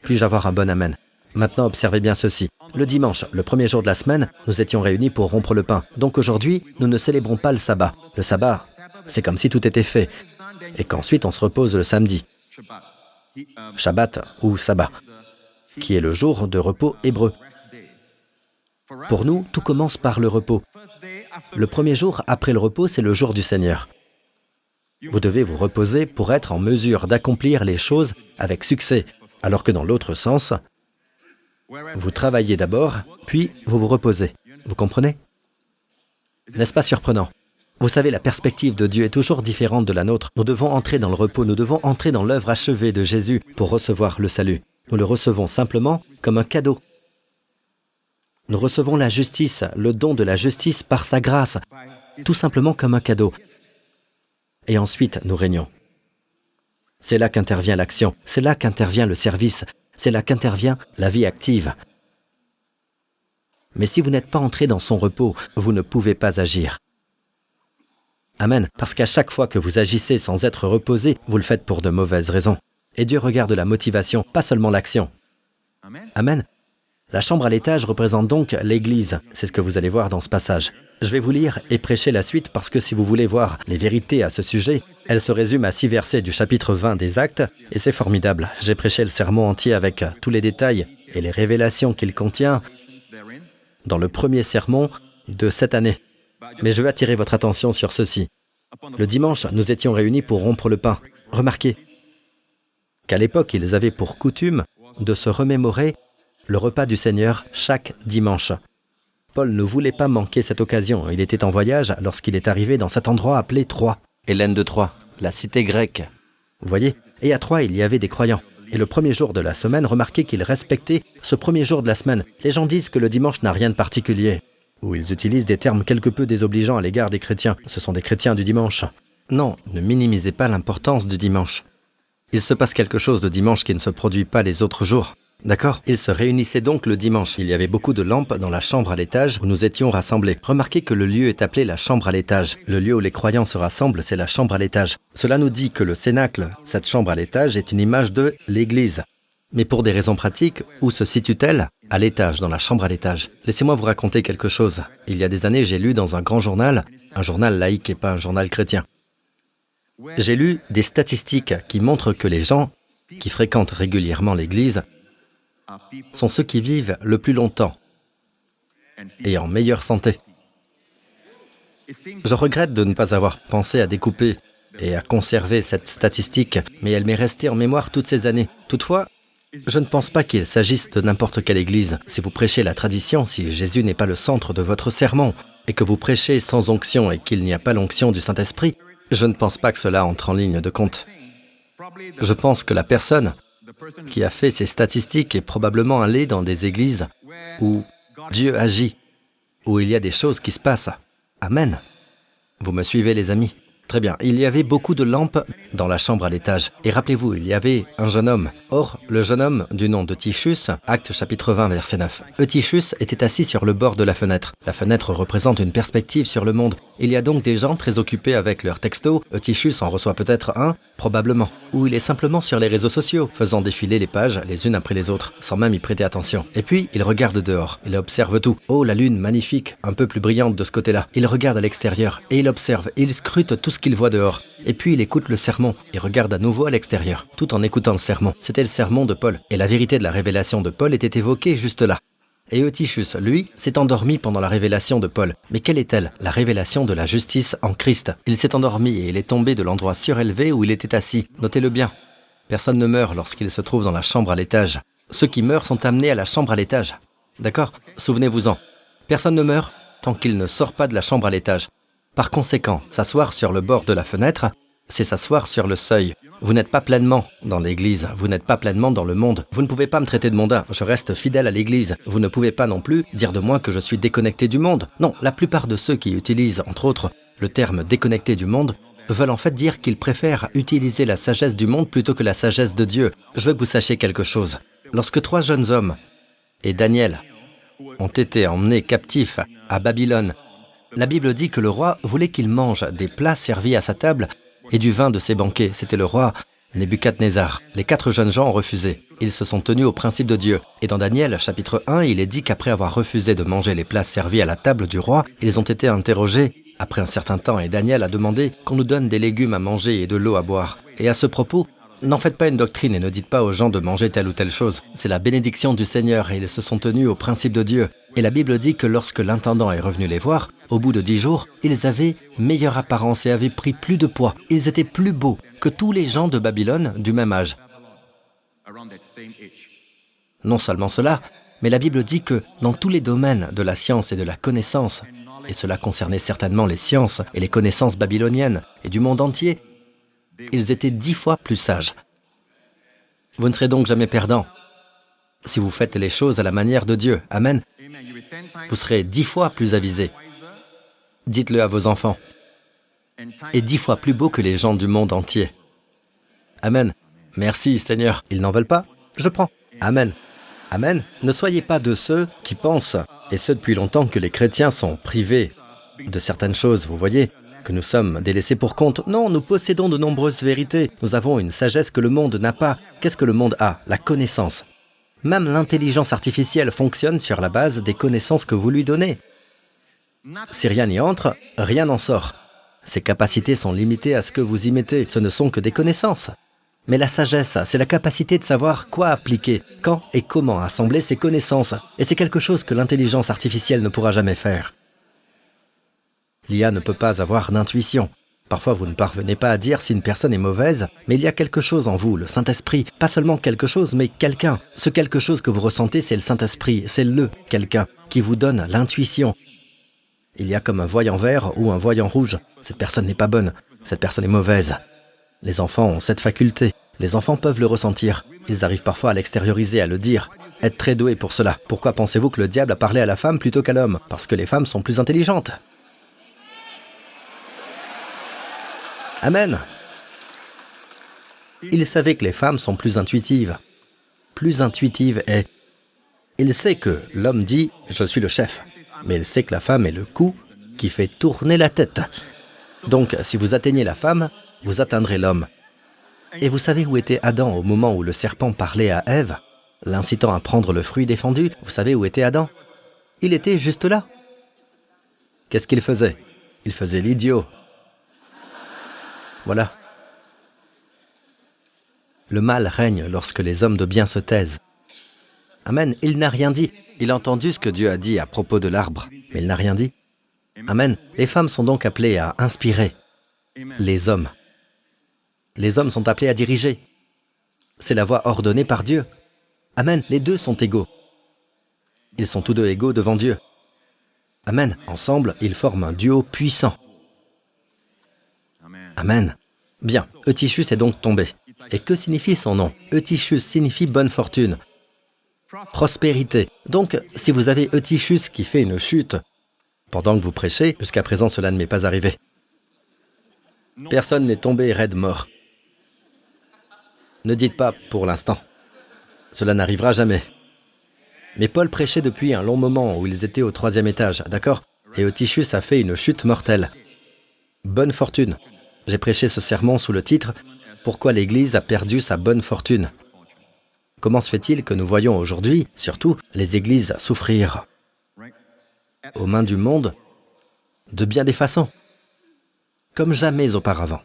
Puis-je avoir un bon amen? Maintenant, observez bien ceci. Le dimanche, le premier jour de la semaine, nous étions réunis pour rompre le pain. Donc aujourd'hui, nous ne célébrons pas le sabbat. Le sabbat, c'est comme si tout était fait. Et qu'ensuite, on se repose le samedi. Shabbat ou sabbat, qui est le jour de repos hébreu. Pour nous, tout commence par le repos. Le premier jour après le repos, c'est le jour du Seigneur. Vous devez vous reposer pour être en mesure d'accomplir les choses avec succès, alors que dans l'autre sens, vous travaillez d'abord, puis vous vous reposez. Vous comprenez? N'est-ce pas surprenant? Vous savez, la perspective de Dieu est toujours différente de la nôtre. Nous devons entrer dans le repos, nous devons entrer dans l'œuvre achevée de Jésus pour recevoir le salut. Nous le recevons simplement comme un cadeau. Nous recevons la justice, le don de la justice par sa grâce, tout simplement comme un cadeau. Et ensuite, nous régnons. C'est là qu'intervient l'action, c'est là qu'intervient le service, c'est là qu'intervient la vie active. Mais si vous n'êtes pas entré dans son repos, vous ne pouvez pas agir. Amen, parce qu'à chaque fois que vous agissez sans être reposé, vous le faites pour de mauvaises raisons. Et Dieu regarde la motivation, pas seulement l'action. Amen. La chambre à l'étage représente donc l'Église. C'est ce que vous allez voir dans ce passage. Je vais vous lire et prêcher la suite parce que si vous voulez voir les vérités à ce sujet, elles se résument à 6 versets du chapitre 20 des Actes et c'est formidable. J'ai prêché le sermon entier avec tous les détails et les révélations qu'il contient dans le premier sermon de cette année. Mais je veux attirer votre attention sur ceci. Le dimanche, nous étions réunis pour rompre le pain. Remarquez qu'à l'époque, ils avaient pour coutume de se remémorer le repas du Seigneur chaque dimanche. Paul ne voulait pas manquer cette occasion. Il était en voyage lorsqu'il est arrivé dans cet endroit appelé Troie. Hélène de Troie. la cité grecque. Vous voyez? Et à Troie, il y avait des croyants. Et le premier jour de la semaine, remarquez qu'ils respectaient ce premier jour de la semaine. Les gens disent que le dimanche n'a rien de particulier. Ou ils utilisent des termes quelque peu désobligeants à l'égard des chrétiens. Ce sont des chrétiens du dimanche. Non, ne minimisez pas l'importance du dimanche. Il se passe quelque chose le dimanche qui ne se produit pas les autres jours. D'accord? Ils se réunissaient donc le dimanche. Il y avait beaucoup de lampes dans la chambre à l'étage où nous étions rassemblés. Remarquez que le lieu est appelé la chambre à l'étage. Le lieu où les croyants se rassemblent, c'est la chambre à l'étage. Cela nous dit que le cénacle, cette chambre à l'étage, est une image de l'Église. Mais pour des raisons pratiques, où se situe-t-elle? À l'étage, dans la chambre à l'étage. Laissez-moi vous raconter quelque chose. Il y a des années, j'ai lu dans un grand journal, un journal laïque et pas un journal chrétien. J'ai lu des statistiques qui montrent que les gens qui fréquentent régulièrement l'Église sont ceux qui vivent le plus longtemps et en meilleure santé. Je regrette de ne pas avoir pensé à découper et à conserver cette statistique, mais elle m'est restée en mémoire toutes ces années. Toutefois, je ne pense pas qu'il s'agisse de n'importe quelle église. Si vous prêchez la tradition, si Jésus n'est pas le centre de votre sermon, et que vous prêchez sans onction et qu'il n'y a pas l'onction du Saint-Esprit, je ne pense pas que cela entre en ligne de compte. Je pense que la personne qui a fait ces statistiques est probablement allé dans des églises où Dieu agit, où il y a des choses qui se passent. Amen. Vous me suivez, les amis? Très bien. Il y avait beaucoup de lampes dans la chambre à l'étage. Et rappelez-vous, il y avait un jeune homme. Or, le jeune homme du nom d'Eutychus, Actes chapitre 20, verset 9. Eutychus était assis sur le bord de la fenêtre. La fenêtre représente une perspective sur le monde. Il y a donc des gens très occupés avec leurs textos. Eutychus en reçoit peut-être un, probablement. Ou il est simplement sur les réseaux sociaux, faisant défiler les pages les unes après les autres, sans même y prêter attention. Et puis, il regarde dehors. Il observe tout. Oh, la lune, magnifique, un peu plus brillante de ce côté-là. Il regarde à l'extérieur et il observe. Et il scrute tout ce qu'il voit dehors. Et puis il écoute le sermon et regarde à nouveau à l'extérieur, tout en écoutant le sermon. C'était le sermon de Paul. Et la vérité de la révélation de Paul était évoquée juste là. Et Eutychus, lui, s'est endormi pendant la révélation de Paul. Mais quelle est-elle? La révélation de la justice en Christ. Il s'est endormi et il est tombé de l'endroit surélevé où il était assis. Notez-le bien. Personne ne meurt lorsqu'il se trouve dans la chambre à l'étage. Ceux qui meurent sont amenés à la chambre à l'étage. D'accord? Souvenez-vous-en. Personne ne meurt tant qu'il ne sort pas de la chambre à l'étage. Par conséquent, s'asseoir sur le bord de la fenêtre, c'est s'asseoir sur le seuil. Vous n'êtes pas pleinement dans l'Église, vous n'êtes pas pleinement dans le monde. Vous ne pouvez pas me traiter de mondain, je reste fidèle à l'Église. Vous ne pouvez pas non plus dire de moi que je suis déconnecté du monde. Non, la plupart de ceux qui utilisent, entre autres, le terme « déconnecté du monde » veulent en fait dire qu'ils préfèrent utiliser la sagesse du monde plutôt que la sagesse de Dieu. Je veux que vous sachiez quelque chose. Lorsque 3 jeunes hommes et Daniel ont été emmenés captifs à Babylone, la Bible dit que le roi voulait qu'ils mangent des plats servis à sa table et du vin de ses banquets. C'était le roi Nebuchadnezzar. Les 4 jeunes gens ont refusé. Ils se sont tenus au principe de Dieu. Et dans Daniel, chapitre 1, il est dit qu'après avoir refusé de manger les plats servis à la table du roi, ils ont été interrogés après un certain temps et Daniel a demandé qu'on nous donne des légumes à manger et de l'eau à boire. Et à ce propos, n'en faites pas une doctrine et ne dites pas aux gens de manger telle ou telle chose. C'est la bénédiction du Seigneur et ils se sont tenus au principe de Dieu. Et la Bible dit que lorsque l'intendant est revenu les voir, au bout de 10 jours, ils avaient meilleure apparence et avaient pris plus de poids. Ils étaient plus beaux que tous les gens de Babylone du même âge. Non seulement cela, mais la Bible dit que dans tous les domaines de la science et de la connaissance, et cela concernait certainement les sciences et les connaissances babyloniennes et du monde entier, ils étaient 10 fois plus sages. Vous ne serez donc jamais perdant si vous faites les choses à la manière de Dieu. Amen. Vous serez 10 fois plus avisés. Dites-le à vos enfants. Et 10 fois plus beaux que les gens du monde entier. Amen. Merci, Seigneur. Ils n'en veulent pas? Je prends. Amen. Amen. Ne soyez pas de ceux qui pensent, et ce depuis longtemps, que les chrétiens sont privés de certaines choses, vous voyez, que nous sommes délaissés pour compte. Non, nous possédons de nombreuses vérités. Nous avons une sagesse que le monde n'a pas. Qu'est-ce que le monde a? La connaissance. Même l'intelligence artificielle fonctionne sur la base des connaissances que vous lui donnez. Si rien n'y entre, rien n'en sort. Ses capacités sont limitées à ce que vous y mettez. Ce ne sont que des connaissances. Mais la sagesse, c'est la capacité de savoir quoi appliquer, quand et comment assembler ces connaissances. Et c'est quelque chose que l'intelligence artificielle ne pourra jamais faire. L'IA ne peut pas avoir d'intuition. Parfois, vous ne parvenez pas à dire si une personne est mauvaise, mais il y a quelque chose en vous, le Saint-Esprit. Pas seulement quelque chose, mais quelqu'un. Ce quelque chose que vous ressentez, c'est le Saint-Esprit. C'est le quelqu'un qui vous donne l'intuition. Il y a comme un voyant vert ou un voyant rouge. Cette personne n'est pas bonne. Cette personne est mauvaise. Les enfants ont cette faculté. Les enfants peuvent le ressentir. Ils arrivent parfois à l'extérioriser, à le dire. Être très doués pour cela. Pourquoi pensez-vous que le diable a parlé à la femme plutôt qu'à l'homme? Parce que les femmes sont plus intelligentes. Amen. Il savait que les femmes sont plus intuitives. Et il sait que l'homme dit « je suis le chef ». Mais il sait que la femme est le cou qui fait tourner la tête. Donc, si vous atteignez la femme, vous atteindrez l'homme. Et vous savez où était Adam au moment où le serpent parlait à Ève, l'incitant à prendre le fruit défendu? Vous savez où était Adam? Il était juste là. Qu'est-ce qu'il faisait? Il faisait l'idiot. Voilà. Le mal règne lorsque les hommes de bien se taisent. Amen. Il n'a rien dit. Il a entendu ce que Dieu a dit à propos de l'arbre, mais il n'a rien dit. Amen. Les femmes sont donc appelées à inspirer les hommes. Les hommes sont appelés à diriger. C'est la voie ordonnée par Dieu. Amen. Les deux sont égaux. Ils sont tous deux égaux devant Dieu. Amen. Ensemble, ils forment un duo puissant. Amen. Bien, Eutychus est donc tombé. Et que signifie son nom? Eutychus signifie bonne fortune, prospérité. Donc, si vous avez Eutychus qui fait une chute pendant que vous prêchez, jusqu'à présent cela ne m'est pas arrivé. Personne n'est tombé raide mort. Ne dites pas pour l'instant. Cela n'arrivera jamais. Mais Paul prêchait depuis un long moment où ils étaient au 3e étage, d'accord? Et Eutychus a fait une chute mortelle. Bonne fortune. J'ai prêché ce sermon sous le titre « Pourquoi l'Église a perdu sa bonne fortune ?» Comment se fait-il que nous voyons aujourd'hui, surtout, les églises souffrir aux mains du monde de bien des façons, comme jamais auparavant?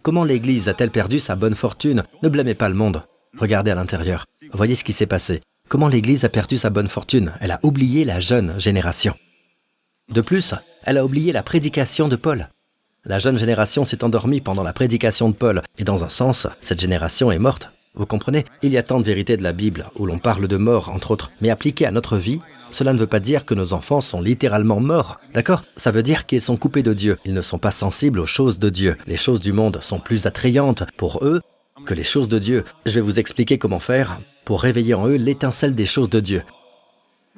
Comment l'Église a-t-elle perdu sa bonne fortune? Ne blâmez pas le monde. Regardez à l'intérieur. Voyez ce qui s'est passé. Comment l'Église a perdu sa bonne fortune? Elle a oublié la jeune génération. De plus, elle a oublié la prédication de Paul. La jeune génération s'est endormie pendant la prédication de Paul, et dans un sens, cette génération est morte. Vous comprenez? Il y a tant de vérités de la Bible, où l'on parle de mort, entre autres, mais appliquées à notre vie, cela ne veut pas dire que nos enfants sont littéralement morts, d'accord? Ça veut dire qu'ils sont coupés de Dieu, ils ne sont pas sensibles aux choses de Dieu. Les choses du monde sont plus attrayantes pour eux que les choses de Dieu. Je vais vous expliquer comment faire pour réveiller en eux l'étincelle des choses de Dieu.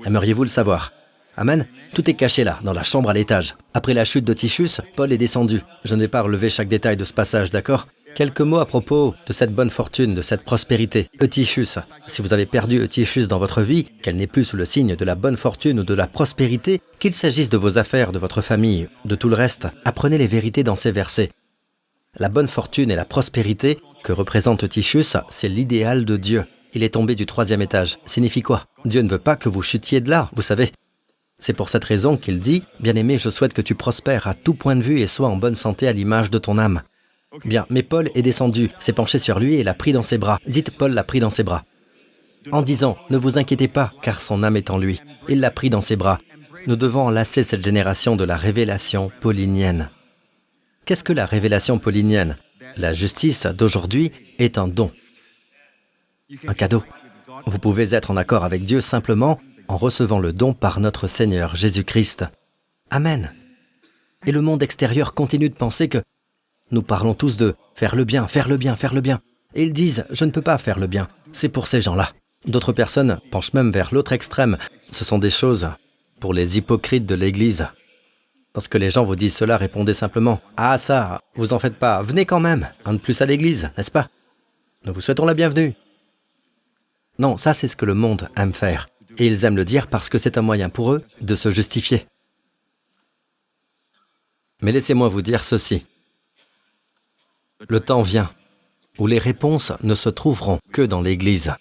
Aimeriez-vous le savoir? Amen. Tout est caché là, dans la chambre à l'étage. Après la chute d'Eutychus, Paul est descendu. Je ne vais pas relever chaque détail de ce passage, d'accord? Quelques mots à propos de cette bonne fortune, de cette prospérité. Eutychus. Si vous avez perdu Eutychus dans votre vie, qu'elle n'est plus sous le signe de la bonne fortune ou de la prospérité, qu'il s'agisse de vos affaires, de votre famille, de tout le reste, apprenez les vérités dans ces versets. La bonne fortune et la prospérité que représente Eutychus, c'est l'idéal de Dieu. Il est tombé du 3e étage. Signifie quoi? Dieu ne veut pas que vous chutiez de là, vous savez. C'est pour cette raison qu'il dit « Bien-aimé, je souhaite que tu prospères à tout point de vue et sois en bonne santé à l'image de ton âme. » Bien, mais Paul est descendu, s'est penché sur lui et l'a pris dans ses bras. Dites, Paul l'a pris dans ses bras. En disant « Ne vous inquiétez pas, car son âme est en lui. » Il l'a pris dans ses bras. Nous devons enlacer cette génération de la révélation paulinienne. Qu'est-ce que la révélation paulinienne? La justice d'aujourd'hui est un don, un cadeau. Vous pouvez être en accord avec Dieu simplement en recevant le don par notre Seigneur Jésus-Christ. Amen. Et le monde extérieur continue de penser que nous parlons tous de faire le bien, faire le bien, faire le bien. Et ils disent « je ne peux pas faire le bien ». C'est pour ces gens-là. D'autres personnes penchent même vers l'autre extrême. Ce sont des choses pour les hypocrites de l'Église. Lorsque les gens vous disent cela, répondez simplement « ah ça, vous en faites pas, venez quand même, un de plus à l'Église, n'est-ce pas? Nous vous souhaitons la bienvenue. » Non, ça c'est ce que le monde aime faire. Et ils aiment le dire parce que c'est un moyen pour eux de se justifier. Mais laissez-moi vous dire ceci. Le temps vient où les réponses ne se trouveront que dans l'Église,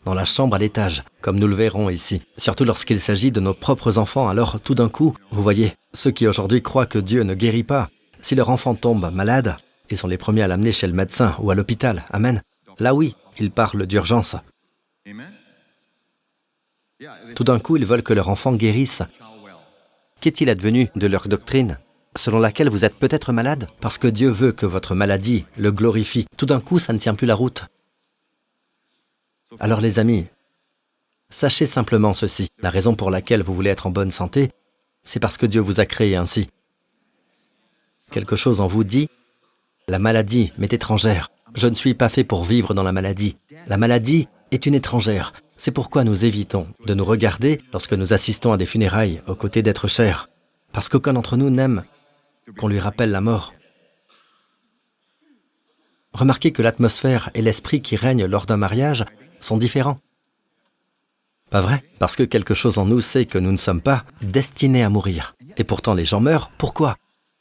dans la chambre à l'étage, comme nous le verrons ici. Surtout lorsqu'il s'agit de nos propres enfants, alors tout d'un coup, vous voyez, ceux qui aujourd'hui croient que Dieu ne guérit pas, si leur enfant tombe malade, ils sont les premiers à l'amener chez le médecin ou à l'hôpital. Amen. Là oui, ils parlent d'urgence. Tout d'un coup, ils veulent que leur enfant guérisse. Qu'est-il advenu de leur doctrine, selon laquelle vous êtes peut-être malade parce que Dieu veut que votre maladie le glorifie? Tout d'un coup, ça ne tient plus la route. Alors les amis, sachez simplement ceci. La raison pour laquelle vous voulez être en bonne santé, c'est parce que Dieu vous a créé ainsi. Quelque chose en vous dit, La maladie m'est étrangère. Je ne suis pas fait pour vivre dans la maladie. La maladie est une étrangère. C'est pourquoi nous évitons de nous regarder lorsque nous assistons à des funérailles aux côtés d'êtres chers. Parce qu'aucun d'entre nous n'aime qu'on lui rappelle la mort. Remarquez que l'atmosphère et l'esprit qui règnent lors d'un mariage sont différents. Pas vrai? Parce que quelque chose en nous sait que nous ne sommes pas destinés à mourir. Et pourtant les gens meurent. Pourquoi?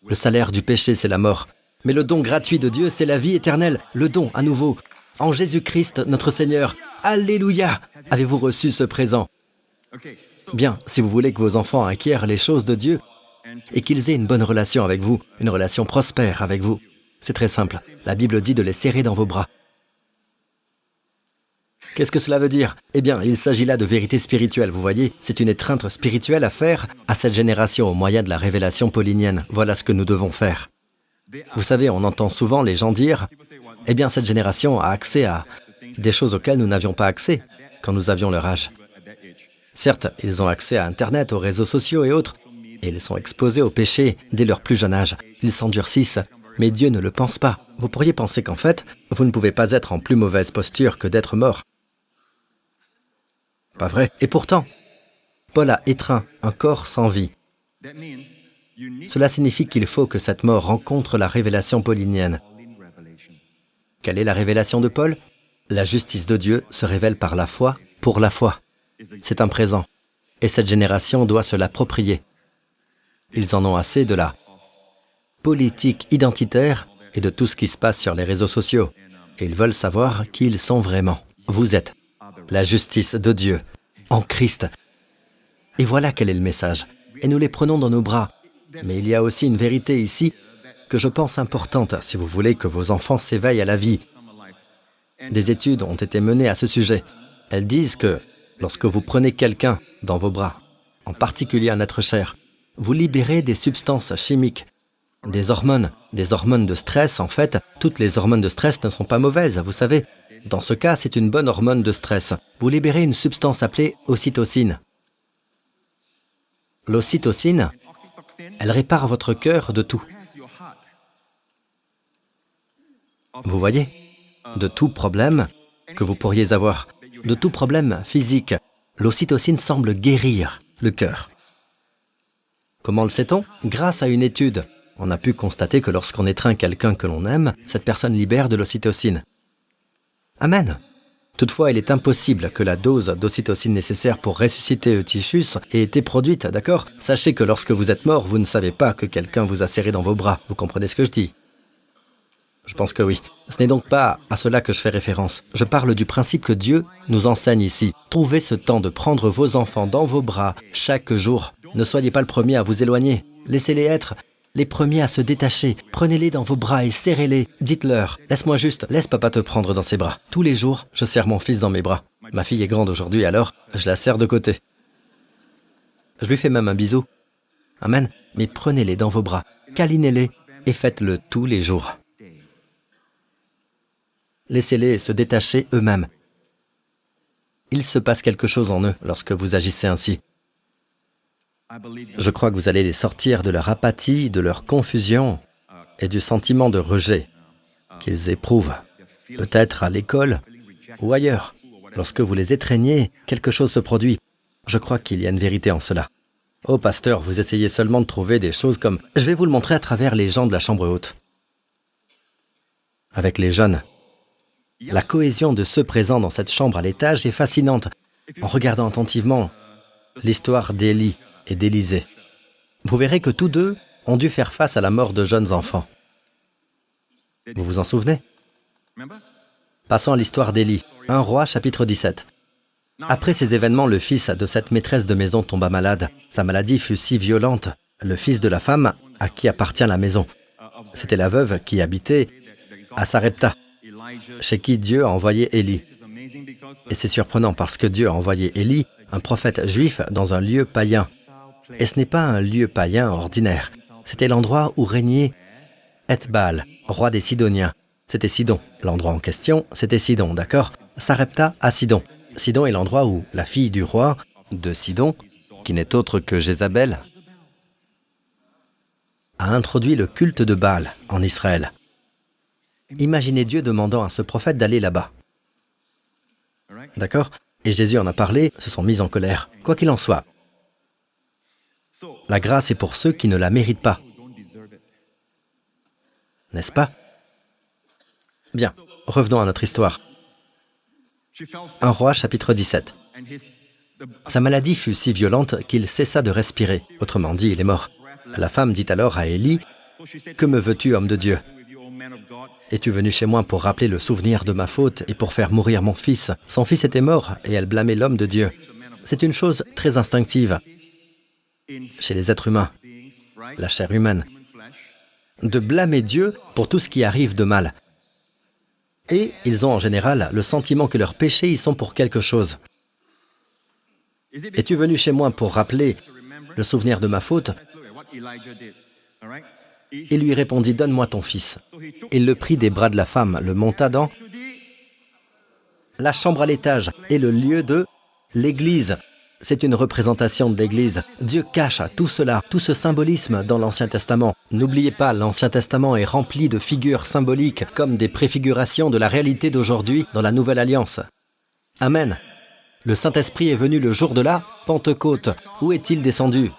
Le salaire du péché, c'est la mort. Mais le don gratuit de Dieu, c'est la vie éternelle. Le don, à nouveau, en Jésus-Christ, notre Seigneur. Alléluia! Avez-vous reçu ce présent? Bien, si vous voulez que vos enfants acquièrent les choses de Dieu et qu'ils aient une bonne relation avec vous, une relation prospère avec vous, c'est très simple. La Bible dit de les serrer dans vos bras. Qu'est-ce que cela veut dire? Eh bien, il s'agit là de vérité spirituelle, vous voyez. C'est une étreinte spirituelle à faire à cette génération au moyen de la révélation paulinienne. Voilà ce que nous devons faire. Vous savez, on entend souvent les gens dire « Eh bien, cette génération a accès à des choses auxquelles nous n'avions pas accès quand nous avions leur âge. » Certes, ils ont accès à Internet, aux réseaux sociaux et autres, et ils sont exposés au péché dès leur plus jeune âge. Ils s'endurcissent, mais Dieu ne le pense pas. Vous pourriez penser qu'en fait, vous ne pouvez pas être en plus mauvaise posture que d'être mort. Pas vrai? Et pourtant, Paul a étreint un corps sans vie. Cela signifie qu'il faut que cette mort rencontre la révélation paulinienne. Quelle est la révélation de Paul? La justice de Dieu se révèle par la foi, pour la foi. C'est un présent. Et cette génération doit se l'approprier. Ils en ont assez de la politique identitaire et de tout ce qui se passe sur les réseaux sociaux. Et ils veulent savoir qui ils sont vraiment. Vous êtes la justice de Dieu, en Christ. Et voilà quel est le message. Et nous les prenons dans nos bras. Mais il y a aussi une vérité ici que je pense importante si vous voulez que vos enfants s'éveillent à la vie. Des études ont été menées à ce sujet. Elles disent que lorsque vous prenez quelqu'un dans vos bras, en particulier un être cher, vous libérez des substances chimiques, des hormones de stress. En fait, toutes les hormones de stress ne sont pas mauvaises, vous savez. Dans ce cas, c'est une bonne hormone de stress. Vous libérez une substance appelée ocytocine. L'ocytocine, elle répare votre cœur de tout. Vous voyez? De tout problème que vous pourriez avoir, de tout problème physique, l'ocytocine semble guérir le cœur. Comment le sait-on? Grâce à une étude. On a pu constater que lorsqu'on étreint quelqu'un que l'on aime, cette personne libère de l'ocytocine. Amen. Toutefois, il est impossible que la dose d'ocytocine nécessaire pour ressusciter Eutychus ait été produite, d'accord? Sachez que lorsque vous êtes mort, vous ne savez pas que quelqu'un vous a serré dans vos bras. Vous comprenez ce que je dis? Je pense que oui. Ce n'est donc pas à cela que je fais référence. Je parle du principe que Dieu nous enseigne ici. Trouvez ce temps de prendre vos enfants dans vos bras chaque jour. Ne soyez pas le premier à vous éloigner. Laissez-les être les premiers à se détacher. Prenez-les dans vos bras et serrez-les. Dites-leur, laisse papa te prendre dans ses bras. Tous les jours, je serre mon fils dans mes bras. Ma fille est grande aujourd'hui, alors je la serre de côté. Je lui fais même un bisou. Amen. Mais prenez-les dans vos bras, câlinez-les et faites-le tous les jours. Laissez-les se détacher eux-mêmes. Il se passe quelque chose en eux lorsque vous agissez ainsi. Je crois que vous allez les sortir de leur apathie, de leur confusion et du sentiment de rejet qu'ils éprouvent, peut-être à l'école ou ailleurs. Lorsque vous les étreignez, quelque chose se produit. Je crois qu'il y a une vérité en cela. Oh pasteur, vous essayez seulement de trouver des choses comme... Je vais vous le montrer à travers les gens de la chambre haute. Avec les jeunes. La cohésion de ceux présents dans cette chambre à l'étage est fascinante. En regardant attentivement l'histoire d'Élie et d'Élisée, vous verrez que tous deux ont dû faire face à la mort de jeunes enfants. Vous vous en souvenez? Passons à l'histoire d'Élie, 1 Roi, chapitre 17. Après ces événements, le fils de cette maîtresse de maison tomba malade. Sa maladie fut si violente, le fils de la femme à qui appartient la maison. C'était la veuve qui habitait à Sarepta, chez qui Dieu a envoyé Élie. Et c'est surprenant parce que Dieu a envoyé Élie, un prophète juif, dans un lieu païen. Et ce n'est pas un lieu païen ordinaire. C'était l'endroit où régnait Ethbaal, roi des Sidoniens. C'était Sidon. L'endroit en question, c'était Sidon, d'accord? Sarepta à Sidon. Sidon est l'endroit où la fille du roi de Sidon, qui n'est autre que Jézabel, a introduit le culte de Baal en Israël. Imaginez Dieu demandant à ce prophète d'aller là-bas. D'accord? Et Jésus en a parlé, se sont mis en colère. Quoi qu'il en soit, la grâce est pour ceux qui ne la méritent pas. N'est-ce pas? Bien, revenons à notre histoire. Un roi, chapitre 17. Sa maladie fut si violente qu'il cessa de respirer. Autrement dit, il est mort. La femme dit alors à Élie, « Que me veux-tu, homme de Dieu? Es-tu venu chez moi pour rappeler le souvenir de ma faute et pour faire mourir mon fils? Son fils était mort et elle blâmait l'homme de Dieu. » C'est une chose très instinctive chez les êtres humains, la chair humaine, de blâmer Dieu pour tout ce qui arrive de mal. Et ils ont en général le sentiment que leurs péchés y sont pour quelque chose. Es-tu venu chez moi pour rappeler le souvenir de ma faute? Il lui répondit, « Donne-moi ton fils. » Il le prit des bras de la femme, le monta dans la chambre à l'étage et le lieu de l'église. C'est une représentation de l'église. Dieu cache tout cela, tout ce symbolisme dans l'Ancien Testament. N'oubliez pas, l'Ancien Testament est rempli de figures symboliques comme des préfigurations de la réalité d'aujourd'hui dans la Nouvelle Alliance. Amen. Le Saint-Esprit est venu le jour de la Pentecôte. Où est-il descendu?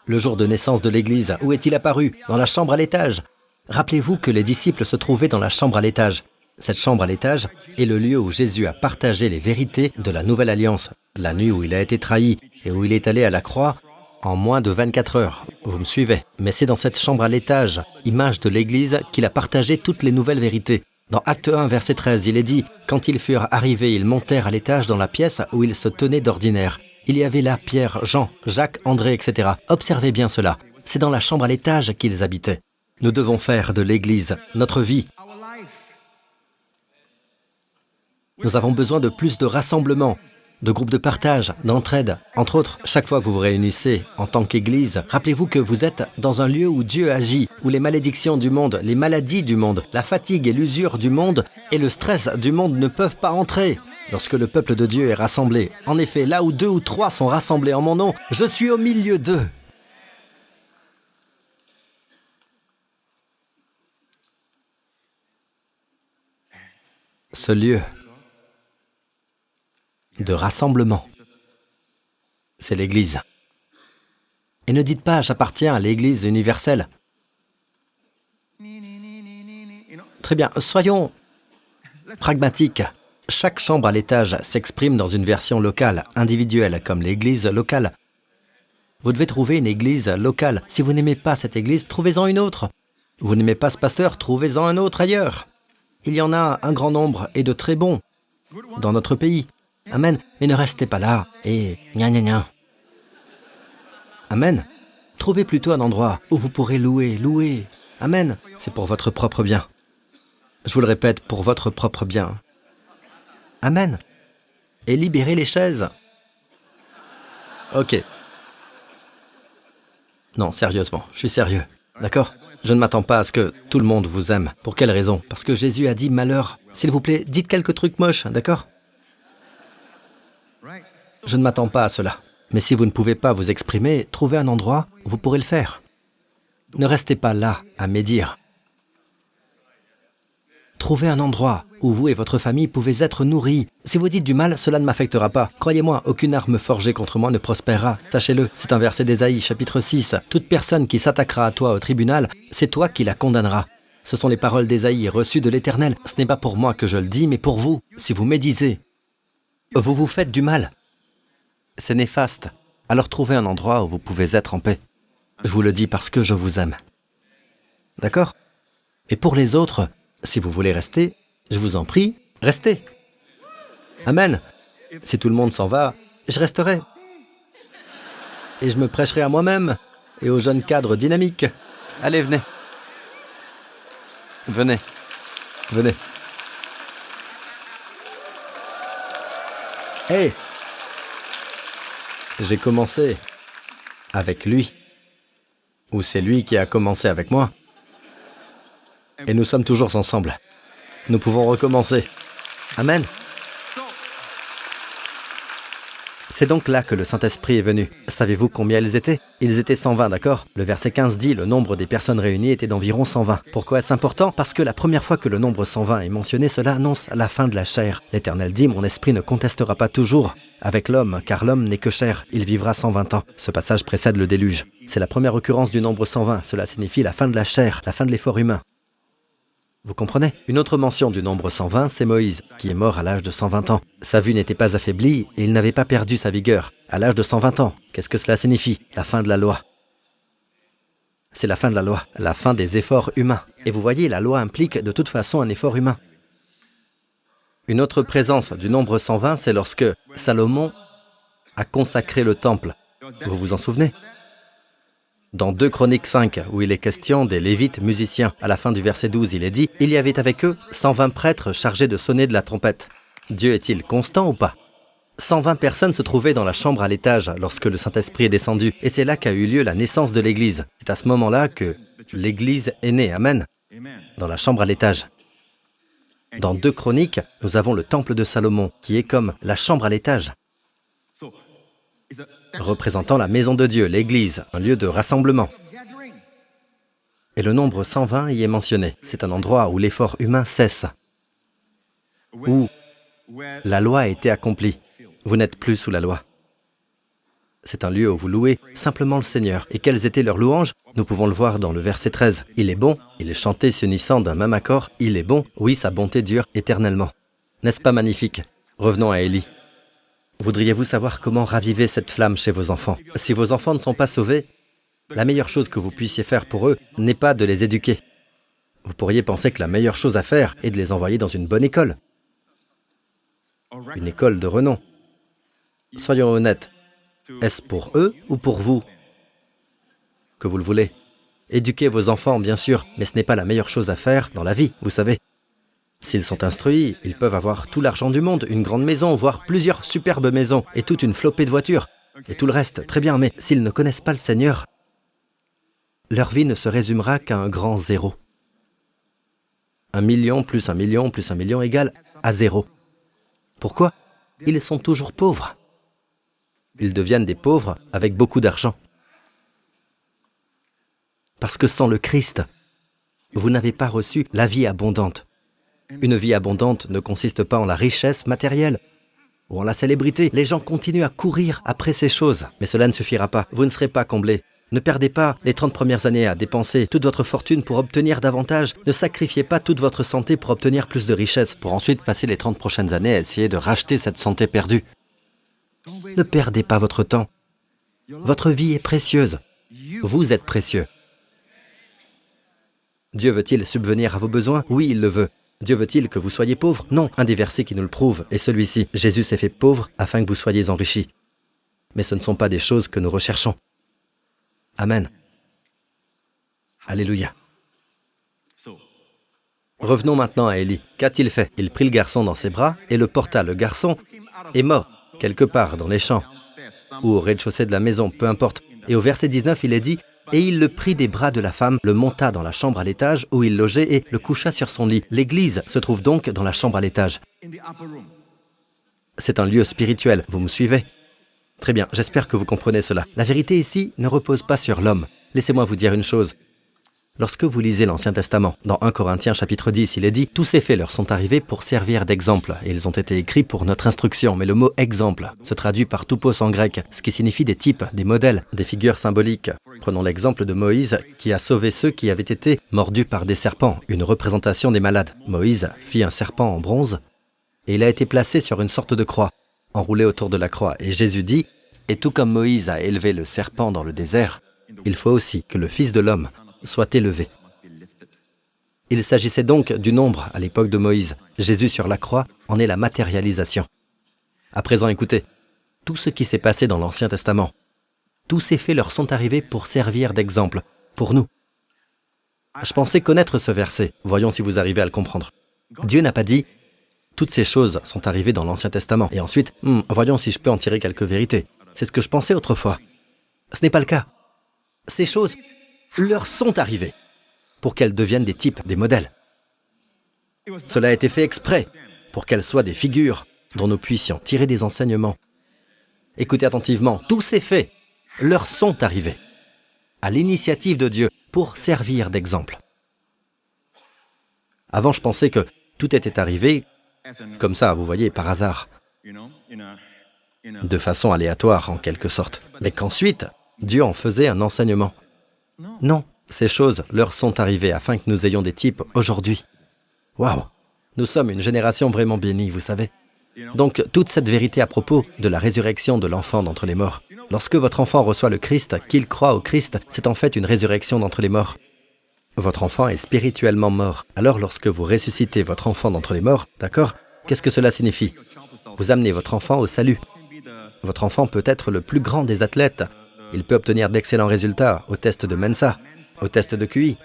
Le jour de naissance de l'Église, où est-il apparu? Dans la chambre à l'étage. Rappelez-vous que les disciples se trouvaient dans la chambre à l'étage. Cette chambre à l'étage est le lieu où Jésus a partagé les vérités de la Nouvelle Alliance, la nuit où il a été trahi et où il est allé à la croix en moins de 24 heures. Vous me suivez? Mais c'est dans cette chambre à l'étage, image de l'Église, qu'il a partagé toutes les nouvelles vérités. Dans Acte 1, verset 13, il est dit « Quand ils furent arrivés, ils montèrent à l'étage dans la pièce où ils se tenaient d'ordinaire. Il y avait là Pierre, Jean, Jacques, André, etc. Observez bien cela. C'est dans la chambre à l'étage qu'ils habitaient. Nous devons faire de l'Église notre vie. Nous avons besoin de plus de rassemblements, de groupes de partage, d'entraide. Entre autres, chaque fois que vous vous réunissez en tant qu'Église, rappelez-vous que vous êtes dans un lieu où Dieu agit, où les malédictions du monde, les maladies du monde, la fatigue et l'usure du monde et le stress du monde ne peuvent pas entrer. Lorsque le peuple de Dieu est rassemblé, en effet, là où 2 ou 3 sont rassemblés en mon nom, je suis au milieu d'eux. Ce lieu de rassemblement, c'est l'Église. Et ne dites pas « j'appartiens à l'Église universelle ». Très bien, soyons pragmatiques. Chaque chambre à l'étage s'exprime dans une version locale, individuelle, comme l'église locale. Vous devez trouver une église locale. Si vous n'aimez pas cette église, trouvez-en une autre. Vous n'aimez pas ce pasteur, trouvez-en un autre ailleurs. Il y en a un grand nombre et de très bons dans notre pays. Amen. Mais ne restez pas là et gna gna gna. Amen. Trouvez plutôt un endroit où vous pourrez louer. Amen. C'est pour votre propre bien. Je vous le répète, pour votre propre bien. Amen. Et libérez les chaises. Ok. Non, sérieusement, je suis sérieux. D'accord? Je ne m'attends pas à ce que tout le monde vous aime. Pour quelle raison? Parce que Jésus a dit malheur. S'il vous plaît, dites quelques trucs moches, d'accord? Je ne m'attends pas à cela. Mais si vous ne pouvez pas vous exprimer, trouvez un endroit où vous pourrez le faire. Ne restez pas là à médire. Trouvez un endroit où vous et votre famille pouvez être nourris. Si vous dites du mal, cela ne m'affectera pas. Croyez-moi, aucune arme forgée contre moi ne prospérera. Sachez-le, c'est un verset d'Ésaïe, chapitre 6. Toute personne qui s'attaquera à toi au tribunal, c'est toi qui la condamneras. Ce sont les paroles d'Ésaïe reçues de l'Éternel. Ce n'est pas pour moi que je le dis, mais pour vous. Si vous médisez, vous vous faites du mal. C'est néfaste. Alors trouvez un endroit où vous pouvez être en paix. Je vous le dis parce que je vous aime. D'accord? Et pour les autres, si vous voulez rester, je vous en prie, restez. Amen. Si tout le monde s'en va, je resterai. Et je me prêcherai à moi-même et aux jeunes cadres dynamiques. Allez, venez. Venez. Venez. Hé! J'ai commencé avec lui. Ou c'est lui qui a commencé avec moi. Et nous sommes toujours ensemble. Nous pouvons recommencer. Amen. C'est donc là que le Saint-Esprit est venu. Savez-vous combien ils étaient? Ils étaient 120, d'accord? Le verset 15 dit, le nombre des personnes réunies était d'environ 120. Pourquoi est-ce important? Parce que la première fois que le nombre 120 est mentionné, cela annonce la fin de la chair. L'Éternel dit, mon esprit ne contestera pas toujours avec l'homme, car l'homme n'est que chair, il vivra 120 ans. Ce passage précède le déluge. C'est la première occurrence du nombre 120, cela signifie la fin de la chair, la fin de l'effort humain. Vous comprenez? Une autre mention du nombre 120, c'est Moïse, qui est mort à l'âge de 120 ans. Sa vue n'était pas affaiblie et il n'avait pas perdu sa vigueur. À l'âge de 120 ans, qu'est-ce que cela signifie? La fin de la loi. C'est la fin de la loi, la fin des efforts humains. Et vous voyez, la loi implique de toute façon un effort humain. Une autre présence du nombre 120, c'est lorsque Salomon a consacré le temple. Vous vous en souvenez? Dans 2 Chroniques 5, où il est question des Lévites musiciens, à la fin du verset 12, il est dit « Il y avait avec eux 120 prêtres chargés de sonner de la trompette. » Dieu est-il constant ou pas? 120 personnes se trouvaient dans la chambre à l'étage lorsque le Saint-Esprit est descendu, et c'est là qu'a eu lieu la naissance de l'Église. C'est à ce moment-là que l'Église est née, amen, dans la chambre à l'étage. Dans 2 Chroniques, nous avons le temple de Salomon, qui est comme la chambre à l'étage, représentant la maison de Dieu, l'Église, un lieu de rassemblement. Et le nombre 120 y est mentionné. C'est un endroit où l'effort humain cesse, où la loi a été accomplie. Vous n'êtes plus sous la loi. C'est un lieu où vous louez simplement le Seigneur. Et quelles étaient leurs louanges? Nous pouvons le voir dans le verset 13. Il est bon, il est chanté s'unissant d'un même accord. Il est bon, oui, sa bonté dure éternellement. N'est-ce pas magnifique? Revenons à Élie. Voudriez-vous savoir comment raviver cette flamme chez vos enfants? Si vos enfants ne sont pas sauvés, la meilleure chose que vous puissiez faire pour eux n'est pas de les éduquer. Vous pourriez penser que la meilleure chose à faire est de les envoyer dans une bonne école. Une école de renom. Soyons honnêtes. Est-ce pour eux ou pour vous que vous le voulez? Éduquez vos enfants, bien sûr, mais ce n'est pas la meilleure chose à faire dans la vie, vous savez. S'ils sont instruits, ils peuvent avoir tout l'argent du monde, une grande maison, voire plusieurs superbes maisons, et toute une flopée de voitures, et tout le reste, très bien, mais s'ils ne connaissent pas le Seigneur, leur vie ne se résumera qu'à un grand zéro. 1 million plus 1 million plus 1 million égale à 0. Pourquoi? Ils sont toujours pauvres. Ils deviennent des pauvres avec beaucoup d'argent. Parce que sans le Christ, vous n'avez pas reçu la vie abondante. Une vie abondante ne consiste pas en la richesse matérielle ou en la célébrité. Les gens continuent à courir après ces choses, mais cela ne suffira pas. Vous ne serez pas comblés. Ne perdez pas les 30 premières années à dépenser toute votre fortune pour obtenir davantage. Ne sacrifiez pas toute votre santé pour obtenir plus de richesse, pour ensuite passer les 30 prochaines années à essayer de racheter cette santé perdue. Ne perdez pas votre temps. Votre vie est précieuse. Vous êtes précieux. Dieu veut-il subvenir à vos besoins? Oui, il le veut. Dieu veut-il que vous soyez pauvres? Non. Un des versets qui nous le prouve est celui-ci. Jésus s'est fait pauvre afin que vous soyez enrichis. Mais ce ne sont pas des choses que nous recherchons. Amen. Alléluia. Revenons maintenant à Élie. Qu'a-t-il fait? Il prit le garçon dans ses bras et le porta. Le garçon est mort, quelque part dans les champs, ou au rez-de-chaussée de la maison, peu importe. Et au verset 19, il est dit « Et il le prit des bras de la femme, le monta dans la chambre à l'étage où il logeait et le coucha sur son lit. » L'Église se trouve donc dans la chambre à l'étage. C'est un lieu spirituel, vous me suivez? Très bien, j'espère que vous comprenez cela. La vérité ici ne repose pas sur l'homme. Laissez-moi vous dire une chose. Lorsque vous lisez l'Ancien Testament, dans 1 Corinthiens chapitre 10, il est dit « Tous ces faits leur sont arrivés pour servir d'exemple, et ils ont été écrits pour notre instruction. » Mais le mot « exemple » se traduit par toupos en grec, ce qui signifie des types, des modèles, des figures symboliques. Prenons l'exemple de Moïse, qui a sauvé ceux qui avaient été mordus par des serpents, une représentation des malades. Moïse fit un serpent en bronze, et il a été placé sur une sorte de croix, enroulé autour de la croix. Et Jésus dit « Et tout comme Moïse a élevé le serpent dans le désert, il faut aussi que le Fils de l'homme soit élevé. » Il s'agissait donc du nombre à l'époque de Moïse. Jésus sur la croix en est la matérialisation. À présent, écoutez, tout ce qui s'est passé dans l'Ancien Testament, tous ces faits leur sont arrivés pour servir d'exemple, pour nous. Je pensais connaître ce verset. Voyons si vous arrivez à le comprendre. Dieu n'a pas dit « Toutes ces choses sont arrivées dans l'Ancien Testament. » Et ensuite, voyons si je peux en tirer quelques vérités. C'est ce que je pensais autrefois. Ce n'est pas le cas. Ces choses leur sont arrivées pour qu'elles deviennent des types, des modèles. Cela a été fait exprès pour qu'elles soient des figures dont nous puissions tirer des enseignements. Écoutez attentivement, tous ces faits leur sont arrivés, à l'initiative de Dieu, pour servir d'exemple. Avant, je pensais que tout était arrivé comme ça, vous voyez, par hasard, de façon aléatoire en quelque sorte, mais qu'ensuite, Dieu en faisait un enseignement. Non, ces choses leur sont arrivées afin que nous ayons des types aujourd'hui. Waouh! Nous sommes une génération vraiment bénie, vous savez. Donc, toute cette vérité à propos de la résurrection de l'enfant d'entre les morts. Lorsque votre enfant reçoit le Christ, qu'il croit au Christ, c'est en fait une résurrection d'entre les morts. Votre enfant est spirituellement mort. Alors, lorsque vous ressuscitez votre enfant d'entre les morts, d'accord? Qu'est-ce que cela signifie? Vous amenez votre enfant au salut. Votre enfant peut être le plus grand des athlètes. Il peut obtenir d'excellents résultats au test de Mensa, au test de QI,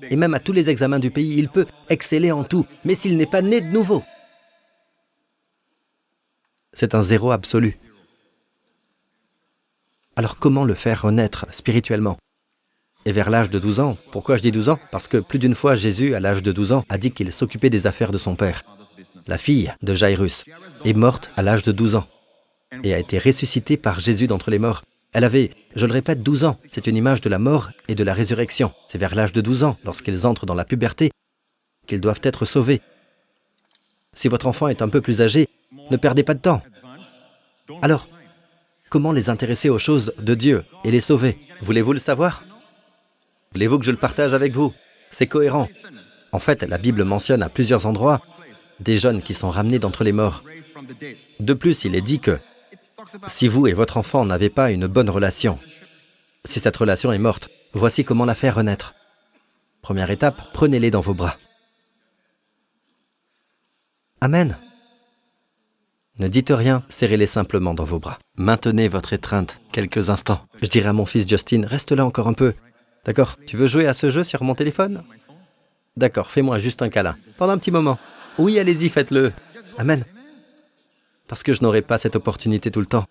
et même à tous les examens du pays, il peut exceller en tout. Mais s'il n'est pas né de nouveau, c'est un zéro absolu. Alors comment le faire renaître spirituellement? Et vers l'âge de 12 ans, pourquoi je dis 12 ans? Parce que plus d'une fois, Jésus, à l'âge de 12 ans, a dit qu'il s'occupait des affaires de son père. La fille de Jairus est morte à l'âge de 12 ans et a été ressuscitée par Jésus d'entre les morts. Elle avait, je le répète, 12 ans. C'est une image de la mort et de la résurrection. C'est vers l'âge de 12 ans, lorsqu'ils entrent dans la puberté, qu'ils doivent être sauvés. Si votre enfant est un peu plus âgé, ne perdez pas de temps. Alors, comment les intéresser aux choses de Dieu et les sauver? Voulez-vous le savoir? Voulez-vous que je le partage avec vous? C'est cohérent. En fait, la Bible mentionne à plusieurs endroits des jeunes qui sont ramenés d'entre les morts. De plus, il est dit que si vous et votre enfant n'avez pas une bonne relation, si cette relation est morte, voici comment la faire renaître. Première étape, prenez-les dans vos bras. Amen. Ne dites rien, serrez-les simplement dans vos bras. Maintenez votre étreinte quelques instants. Je dirai à mon fils Justin, reste là encore un peu. D'accord? Tu veux jouer à ce jeu sur mon téléphone? D'accord, fais-moi juste un câlin. Pendant un petit moment. Oui, allez-y, faites-le. Amen. Parce que je n'aurai pas cette opportunité tout le temps.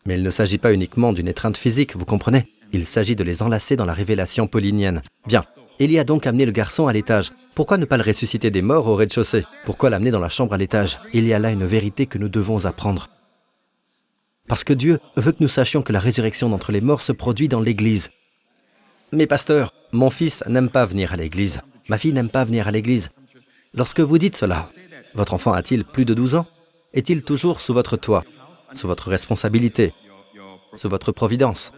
Mais il ne s'agit pas uniquement d'une étreinte physique, vous comprenez? Il s'agit de les enlacer dans la révélation paulinienne. Bien. Élie a donc amené le garçon à l'étage. Pourquoi ne pas le ressusciter des morts au rez-de-chaussée? Pourquoi l'amener dans la chambre à l'étage? Il y a là une vérité que nous devons apprendre. Parce que Dieu veut que nous sachions que la résurrection d'entre les morts se produit dans l'Église. Mais pasteur, mon fils n'aime pas venir à l'église. Ma fille n'aime pas venir à l'église. Lorsque vous dites cela, votre enfant a-t-il plus de 12 ans? Est-il toujours sous votre toit, sous votre responsabilité, sous votre providence?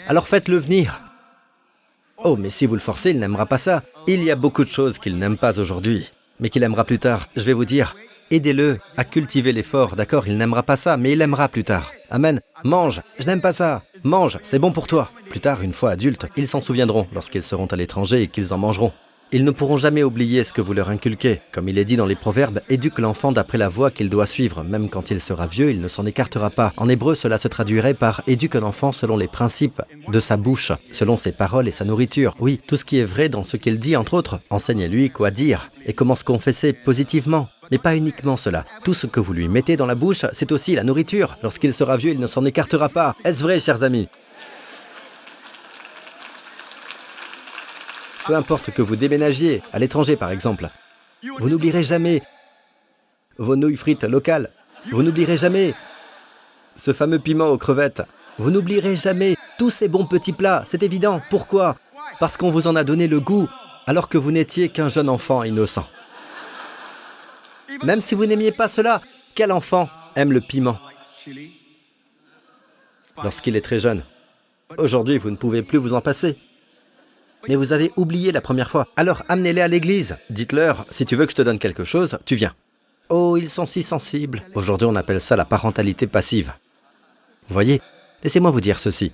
Alors faites-le venir. Oh, mais si vous le forcez, il n'aimera pas ça. Il y a beaucoup de choses qu'il n'aime pas aujourd'hui, mais qu'il aimera plus tard. Je vais vous dire, aidez-le à cultiver l'effort, d'accord? Il n'aimera pas ça, mais il aimera plus tard. Amen. Mange, je n'aime pas ça. Mange, c'est bon pour toi. Plus tard, une fois adultes, ils s'en souviendront lorsqu'ils seront à l'étranger et qu'ils en mangeront. Ils ne pourront jamais oublier ce que vous leur inculquez. Comme il est dit dans les Proverbes, éduque l'enfant d'après la voie qu'il doit suivre. Même quand il sera vieux, il ne s'en écartera pas. En hébreu, cela se traduirait par éduque un enfant selon les principes de sa bouche, selon ses paroles et sa nourriture. Oui, tout ce qui est vrai dans ce qu'il dit, entre autres. Enseignez-lui quoi dire et comment se confesser positivement. Mais pas uniquement cela. Tout ce que vous lui mettez dans la bouche, c'est aussi la nourriture. Lorsqu'il sera vieux, il ne s'en écartera pas. Est-ce vrai, chers amis? Peu importe que vous déménagiez, à l'étranger par exemple, vous n'oublierez jamais vos nouilles frites locales. Vous n'oublierez jamais ce fameux piment aux crevettes. Vous n'oublierez jamais tous ces bons petits plats, c'est évident. Pourquoi? Parce qu'on vous en a donné le goût, alors que vous n'étiez qu'un jeune enfant innocent. Même si vous n'aimiez pas cela, quel enfant aime le piment lorsqu'il est très jeune? Aujourd'hui, vous ne pouvez plus vous en passer. Mais vous avez oublié la première fois. Alors amenez-les à l'église. Dites-leur, si tu veux que je te donne quelque chose, tu viens. Oh, ils sont si sensibles. Aujourd'hui, on appelle ça la parentalité passive. Vous voyez? Laissez-moi vous dire ceci.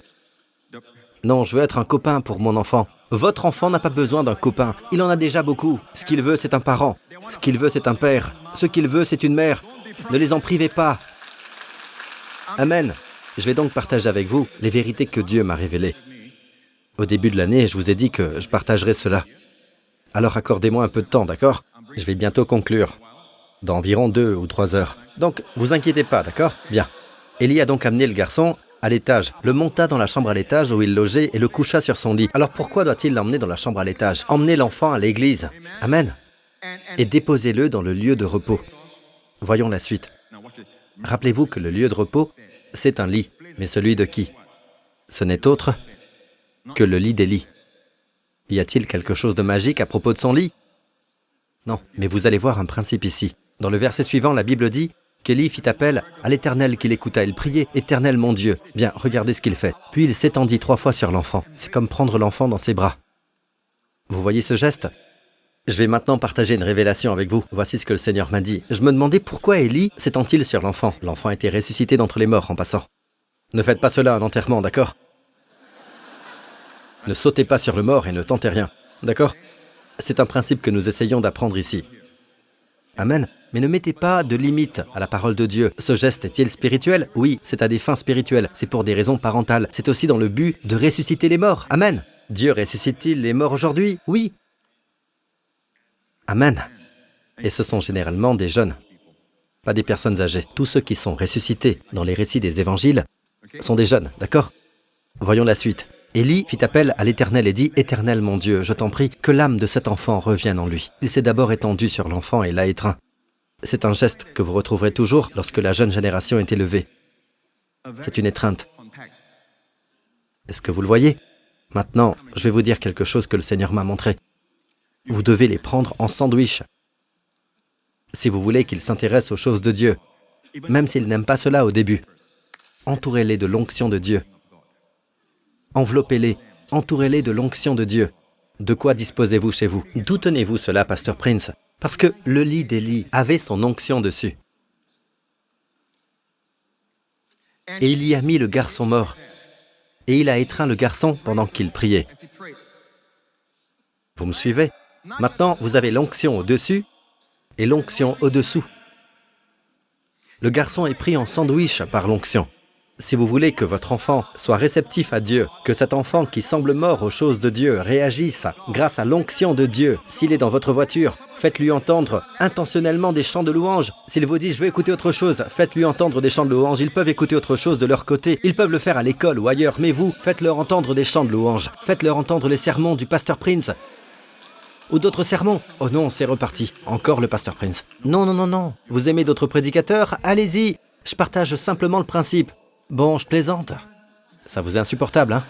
Non, je veux être un copain pour mon enfant. Votre enfant n'a pas besoin d'un copain. Il en a déjà beaucoup. Ce qu'il veut, c'est un parent. Ce qu'il veut, c'est un père. Ce qu'il veut, c'est une mère. Ne les en privez pas. Amen. Je vais donc partager avec vous les vérités que Dieu m'a révélées. Au début de l'année, je vous ai dit que je partagerais cela. Alors accordez-moi un peu de temps, d'accord? Je vais bientôt conclure, dans environ 2 ou 3 heures. Donc, vous inquiétez pas, d'accord? Bien. Élie a donc amené le garçon à l'étage, le monta dans la chambre à l'étage où il logeait et le coucha sur son lit. Alors pourquoi doit-il l'emmener dans la chambre à l'étage? Emmenez l'enfant à l'église. Amen. Et déposez-le dans le lieu de repos. Voyons la suite. Rappelez-vous que le lieu de repos, c'est un lit. Mais celui de qui? Ce n'est autre que le lit d'Élie. Y a-t-il quelque chose de magique à propos de son lit? Non, mais vous allez voir un principe ici. Dans le verset suivant, la Bible dit qu'Élie fit appel à l'Éternel qu'il écouta. Il priait « Éternel mon Dieu ». Bien, regardez ce qu'il fait. Puis il s'étendit 3 fois sur l'enfant. C'est comme prendre l'enfant dans ses bras. Vous voyez ce geste? Je vais maintenant partager une révélation avec vous. Voici ce que le Seigneur m'a dit. Je me demandais pourquoi Élie s'étend-il sur l'enfant. L'enfant a été ressuscité d'entre les morts en passant. Ne faites pas cela à un enterrement, d'accord? Ne sautez pas sur le mort et ne tentez rien, d'accord? C'est un principe que nous essayons d'apprendre ici. Amen. Mais ne mettez pas de limite à la parole de Dieu. Ce geste est-il spirituel? Oui, c'est à des fins spirituelles. C'est pour des raisons parentales. C'est aussi dans le but de ressusciter les morts. Amen. Dieu ressuscite-t-il les morts aujourd'hui? Oui. Amen. Et ce sont généralement des jeunes, pas des personnes âgées. Tous ceux qui sont ressuscités dans les récits des évangiles sont des jeunes, d'accord? Voyons la suite. Élie fit appel à l'Éternel et dit « Éternel mon Dieu, je t'en prie, que l'âme de cet enfant revienne en lui. » Il s'est d'abord étendu sur l'enfant et l'a étreint. C'est un geste que vous retrouverez toujours lorsque la jeune génération est élevée. C'est une étreinte. Est-ce que vous le voyez? Maintenant, je vais vous dire quelque chose que le Seigneur m'a montré. Vous devez les prendre en sandwich. Si vous voulez qu'ils s'intéressent aux choses de Dieu, même s'ils n'aiment pas cela au début, entourez-les de l'onction de Dieu. Enveloppez-les, entourez-les de l'onction de Dieu. De quoi disposez-vous chez vous? D'où tenez-vous cela, Pasteur Prince? Parce que le lit d'Élie avait son onction dessus. Et il y a mis le garçon mort. Et il a étreint le garçon pendant qu'il priait. Vous me suivez? Maintenant, vous avez l'onction au-dessus et l'onction au-dessous. Le garçon est pris en sandwich par l'onction. Si vous voulez que votre enfant soit réceptif à Dieu, que cet enfant qui semble mort aux choses de Dieu réagisse grâce à l'onction de Dieu, s'il est dans votre voiture, faites-lui entendre intentionnellement des chants de louange. S'il vous dit « je veux écouter autre chose », faites-lui entendre des chants de louange. Ils peuvent écouter autre chose de leur côté. Ils peuvent le faire à l'école ou ailleurs. Mais vous, faites-leur entendre des chants de louange. Faites-leur entendre les sermons du Pasteur Prince. Ou d'autres sermons. Oh non, c'est reparti. Encore le Pasteur Prince. Non, non, non, non. Vous aimez d'autres prédicateurs? Allez-y. Je partage simplement le principe. Bon, je plaisante. Ça vous est insupportable, hein?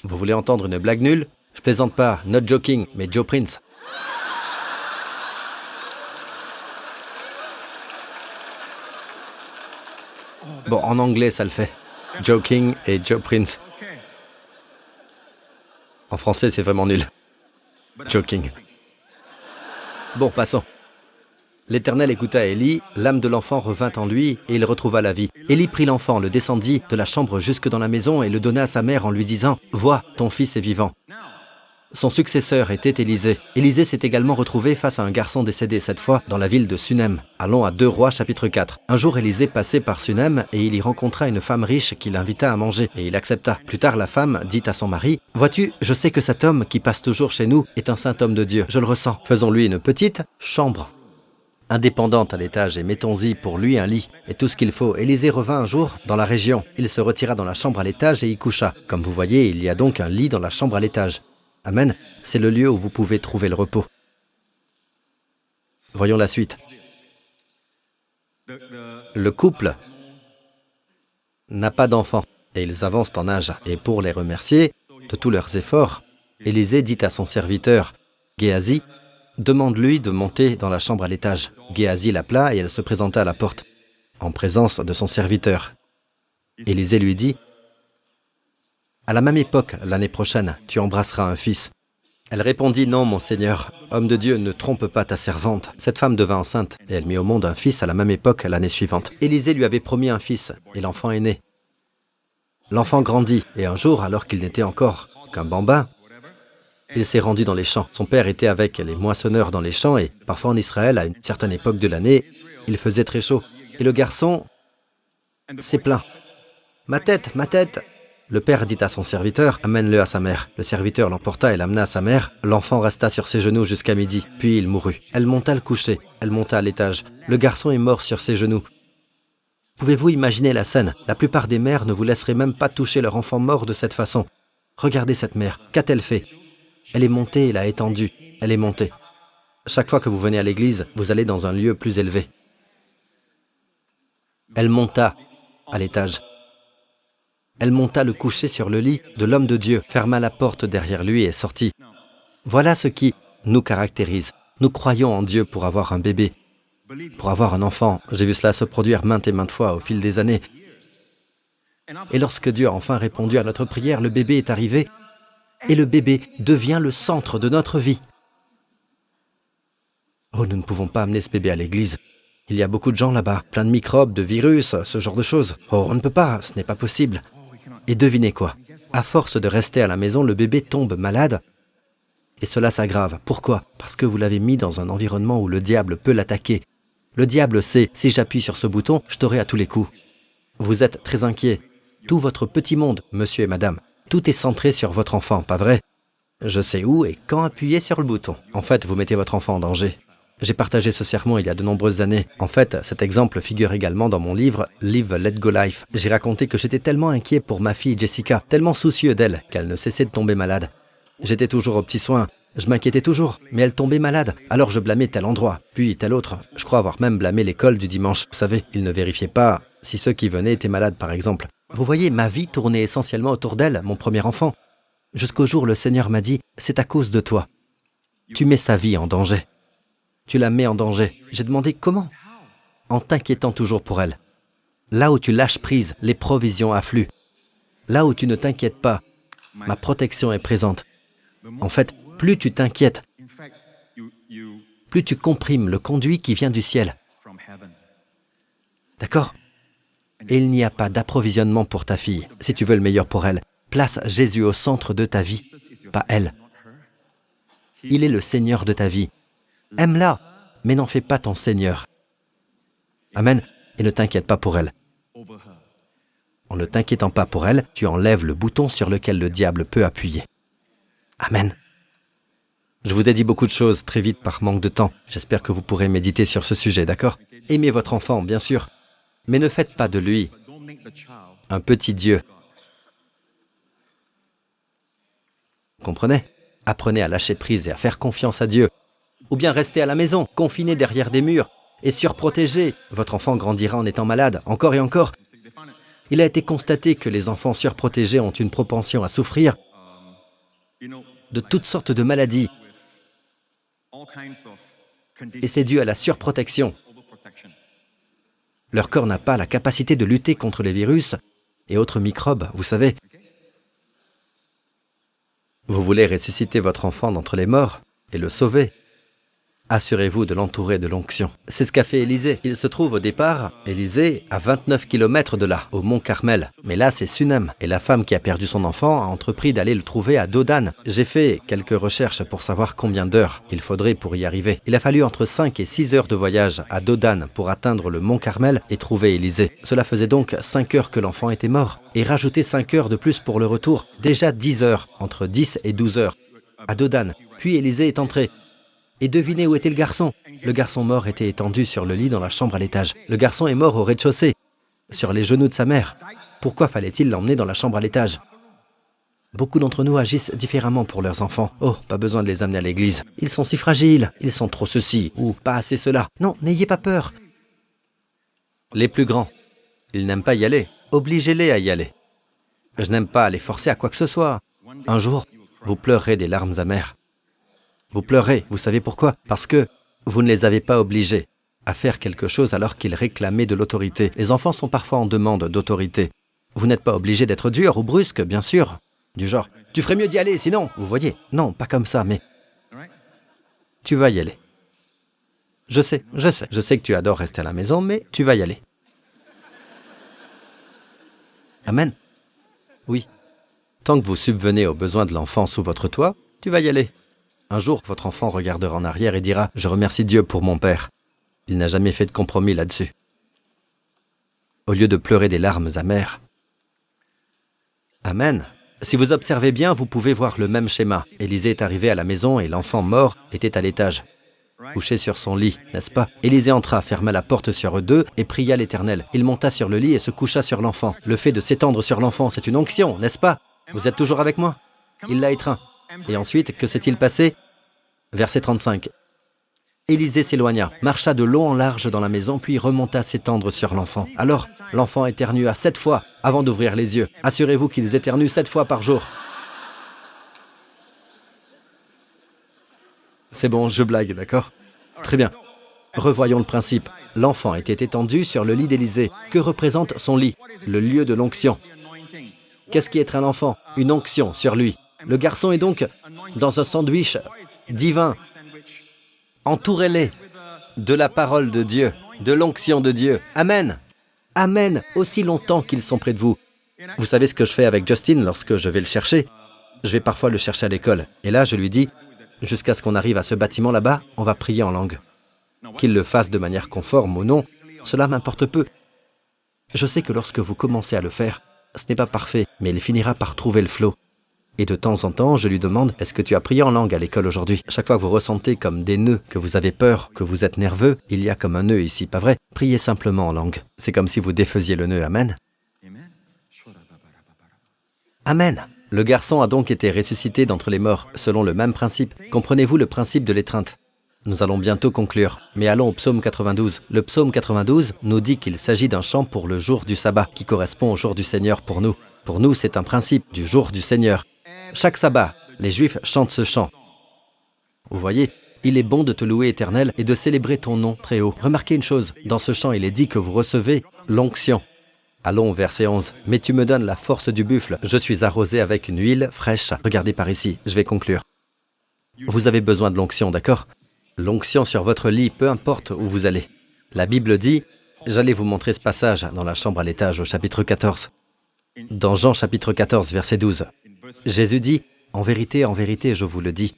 Vous voulez entendre une blague nulle? Je plaisante pas, not joking, mais Joe Prince. Bon, en anglais, ça le fait. Joking et Joe Prince. En français, c'est vraiment nul. Joking. Bon, passons. L'Éternel écouta Élie, l'âme de l'enfant revint en lui, et il retrouva la vie. Élie prit l'enfant, le descendit de la chambre jusque dans la maison, et le donna à sa mère en lui disant « Vois, ton fils est vivant ». Son successeur était Élisée. Élisée s'est également retrouvé face à un garçon décédé, cette fois dans la ville de Sunem. Allons à 2 Rois chapitre 4. Un jour, Élisée passait par Sunem, et il y rencontra une femme riche qui l'invita à manger, et il accepta. Plus tard, la femme dit à son mari « Vois-tu, je sais que cet homme qui passe toujours chez nous est un saint homme de Dieu, je le ressens. Faisons-lui une petite chambre indépendante à l'étage et mettons-y pour lui un lit et tout ce qu'il faut. » Élisée revint un jour dans la région. Il se retira dans la chambre à l'étage et y coucha. Comme vous voyez, il y a donc un lit dans la chambre à l'étage. Amen. C'est le lieu où vous pouvez trouver le repos. Voyons la suite. Le couple n'a pas d'enfant et ils avancent en âge. Et pour les remercier de tous leurs efforts, Élisée dit à son serviteur, Géasi, demande-lui de monter dans la chambre à l'étage. Géasi l'appela et elle se présenta à la porte, en présence de son serviteur. Élisée lui dit, « À la même époque, l'année prochaine, tu embrasseras un fils. » Elle répondit, « Non, mon Seigneur, homme de Dieu, ne trompe pas ta servante. » Cette femme devint enceinte et elle mit au monde un fils à la même époque l'année suivante. Élisée lui avait promis un fils et l'enfant est né. L'enfant grandit et un jour, alors qu'il n'était encore qu'un bambin, il s'est rendu dans les champs. Son père était avec les moissonneurs dans les champs et parfois en Israël, à une certaine époque de l'année, il faisait très chaud. Et le garçon s'est plaint. « Ma tête, ma tête !» Le père dit à son serviteur, « Amène-le à sa mère. » Le serviteur l'emporta et l'amena à sa mère. L'enfant resta sur ses genoux jusqu'à midi, puis il mourut. Elle monta le coucher, elle monta à l'étage. Le garçon est mort sur ses genoux. Pouvez-vous imaginer la scène? La plupart des mères ne vous laisseraient même pas toucher leur enfant mort de cette façon. Regardez cette mère, qu'a-t-elle fait? Elle est montée et l'a étendue. Elle est montée. Chaque fois que vous venez à l'église, vous allez dans un lieu plus élevé. Elle monta à l'étage. Elle monta le coucher sur le lit de l'homme de Dieu, ferma la porte derrière lui et sortit. Voilà ce qui nous caractérise. Nous croyons en Dieu pour avoir un bébé, pour avoir un enfant. J'ai vu cela se produire maintes et maintes fois au fil des années. Et lorsque Dieu a enfin répondu à notre prière, le bébé est arrivé et le bébé devient le centre de notre vie. Oh, nous ne pouvons pas amener ce bébé à l'église. Il y a beaucoup de gens là-bas, plein de microbes, de virus, ce genre de choses. Oh, on ne peut pas, ce n'est pas possible. Et devinez quoi? À force de rester à la maison, le bébé tombe malade et cela s'aggrave. Pourquoi? Parce que vous l'avez mis dans un environnement où le diable peut l'attaquer. Le diable sait, si j'appuie sur ce bouton, je t'aurai à tous les coups. Vous êtes très inquiet. Tout votre petit monde, monsieur et madame, tout est centré sur votre enfant, pas vrai? Je sais où et quand appuyer sur le bouton. En fait, vous mettez votre enfant en danger. J'ai partagé ce sermon il y a de nombreuses années. En fait, cet exemple figure également dans mon livre « Live, Let Go Life ». J'ai raconté que j'étais tellement inquiet pour ma fille Jessica, tellement soucieux d'elle, qu'elle ne cessait de tomber malade. J'étais toujours aux petits soins. Je m'inquiétais toujours, mais elle tombait malade. Alors je blâmais tel endroit, puis tel autre. Je crois avoir même blâmé l'école du dimanche. Vous savez, ils ne vérifiaient pas si ceux qui venaient étaient malades, par exemple. Vous voyez, ma vie tournait essentiellement autour d'elle, mon premier enfant. Jusqu'au jour où le Seigneur m'a dit « C'est à cause de toi. Tu mets sa vie en danger. Tu la mets en danger. » J'ai demandé « Comment ?» En t'inquiétant toujours pour elle. Là où tu lâches prise, les provisions affluent. Là où tu ne t'inquiètes pas, ma protection est présente. En fait, plus tu t'inquiètes, plus tu comprimes le conduit qui vient du ciel. D'accord? Et il n'y a pas d'approvisionnement pour ta fille. Si tu veux le meilleur pour elle, place Jésus au centre de ta vie, pas elle. Il est le Seigneur de ta vie. Aime-la, mais n'en fais pas ton Seigneur. Amen. Et ne t'inquiète pas pour elle. En ne t'inquiétant pas pour elle, tu enlèves le bouton sur lequel le diable peut appuyer. Amen. Je vous ai dit beaucoup de choses très vite par manque de temps. J'espère que vous pourrez méditer sur ce sujet, d'accord? Aimez votre enfant, bien sûr, mais ne faites pas de lui un petit Dieu. Comprenez? Apprenez à lâcher prise et à faire confiance à Dieu. Ou bien restez à la maison, confiné derrière des murs et surprotégé. Votre enfant grandira en étant malade, encore et encore. Il a été constaté que les enfants surprotégés ont une propension à souffrir de toutes sortes de maladies. Et c'est dû à la surprotection. Leur corps n'a pas la capacité de lutter contre les virus et autres microbes, vous savez. Vous voulez ressusciter votre enfant d'entre les morts et le sauver. Assurez-vous de l'entourer de l'onction. C'est ce qu'a fait Élisée. Il se trouve au départ, Élisée, à 29 km de là, au mont Carmel. Mais là, c'est Sunem. Et la femme qui a perdu son enfant a entrepris d'aller le trouver à Dodane. J'ai fait quelques recherches pour savoir combien d'heures il faudrait pour y arriver. Il a fallu entre 5 et 6 heures de voyage à Dodane pour atteindre le mont Carmel et trouver Élisée. Cela faisait donc 5 heures que l'enfant était mort. Et rajouter 5 heures de plus pour le retour. Déjà 10 heures, entre 10 et 12 heures, à Dodane. Puis Élisée est entré. Et devinez où était le garçon? Le garçon mort était étendu sur le lit dans la chambre à l'étage. Le garçon est mort au rez-de-chaussée, sur les genoux de sa mère. Pourquoi fallait-il l'emmener dans la chambre à l'étage? Beaucoup d'entre nous agissent différemment pour leurs enfants. Oh, pas besoin de les amener à l'église. Ils sont si fragiles, ils sont trop ceci, ou pas assez cela. Non, n'ayez pas peur. Les plus grands, ils n'aiment pas y aller. Obligez-les à y aller. Je n'aime pas les forcer à quoi que ce soit. Un jour, vous pleurerez des larmes amères. Vous pleurez, vous savez pourquoi? Parce que vous ne les avez pas obligés à faire quelque chose alors qu'ils réclamaient de l'autorité. Les enfants sont parfois en demande d'autorité. Vous n'êtes pas obligé d'être dur ou brusque, bien sûr. Du genre, tu ferais mieux d'y aller, sinon, vous voyez. Non, pas comme ça, mais tu vas y aller. Je sais que tu adores rester à la maison, mais tu vas y aller. Amen. Oui. Tant que vous subvenez aux besoins de l'enfant sous votre toit, tu vas y aller. Un jour, votre enfant regardera en arrière et dira « Je remercie Dieu pour mon père. Il n'a jamais fait de compromis là-dessus. » Au lieu de pleurer des larmes amères. Amen. Si vous observez bien, vous pouvez voir le même schéma. Élisée est arrivé à la maison et l'enfant mort était à l'étage, couché sur son lit, n'est-ce pas? Élisée entra, ferma la porte sur eux deux et pria l'Éternel. Il monta sur le lit et se coucha sur l'enfant. Le fait de s'étendre sur l'enfant, c'est une onction, n'est-ce pas? Vous êtes toujours avec moi? Il l'a étreint. Et ensuite, que s'est-il passé? Verset 35. Élisée s'éloigna, marcha de long en large dans la maison, puis remonta s'étendre sur l'enfant. Alors, l'enfant éternua 7 fois avant d'ouvrir les yeux. Assurez-vous qu'ils éternuent 7 fois par jour. C'est bon, je blague, d'accord? Très bien. Revoyons le principe. L'enfant était étendu sur le lit d'Élisée. Que représente son lit? Le lieu de l'onction. Qu'est-ce qui est un enfant? Une onction sur lui. Le garçon est donc dans un sandwich divin. Entourez-les de la parole de Dieu, de l'onction de Dieu. Amen. Amen, aussi longtemps qu'ils sont près de vous. Vous savez ce que je fais avec Justin lorsque je vais le chercher? Je vais parfois le chercher à l'école. Et là, je lui dis, jusqu'à ce qu'on arrive à ce bâtiment là-bas, on va prier en langue. Qu'il le fasse de manière conforme ou non, cela m'importe peu. Je sais que lorsque vous commencez à le faire, ce n'est pas parfait, mais il finira par trouver le flow. Et de temps en temps, je lui demande, est-ce que tu as prié en langue à l'école aujourd'hui? Chaque fois que vous ressentez comme des nœuds, que vous avez peur, que vous êtes nerveux, il y a comme un nœud ici, pas vrai? Priez simplement en langue. C'est comme si vous défaisiez le nœud, amen. Amen. Le garçon a donc été ressuscité d'entre les morts, selon le même principe. Comprenez-vous le principe de l'étreinte? Nous allons bientôt conclure, mais allons au psaume 92. Le psaume 92 nous dit qu'il s'agit d'un chant pour le jour du sabbat, qui correspond au jour du Seigneur pour nous. Pour nous, c'est un principe du jour du Seigneur. Chaque sabbat, les Juifs chantent ce chant. Vous voyez, il est bon de te louer, Éternel, et de célébrer ton nom très haut. Remarquez une chose, dans ce chant, il est dit que vous recevez l'onction. Allons au verset 11. « Mais tu me donnes la force du buffle, je suis arrosé avec une huile fraîche. » Regardez par ici, je vais conclure. Vous avez besoin de l'onction, d'accord? L'onction sur votre lit, peu importe où vous allez. La Bible dit, j'allais vous montrer ce passage dans la chambre à l'étage au chapitre 14. Dans Jean chapitre 14, verset 12, Jésus dit, en vérité, je vous le dis,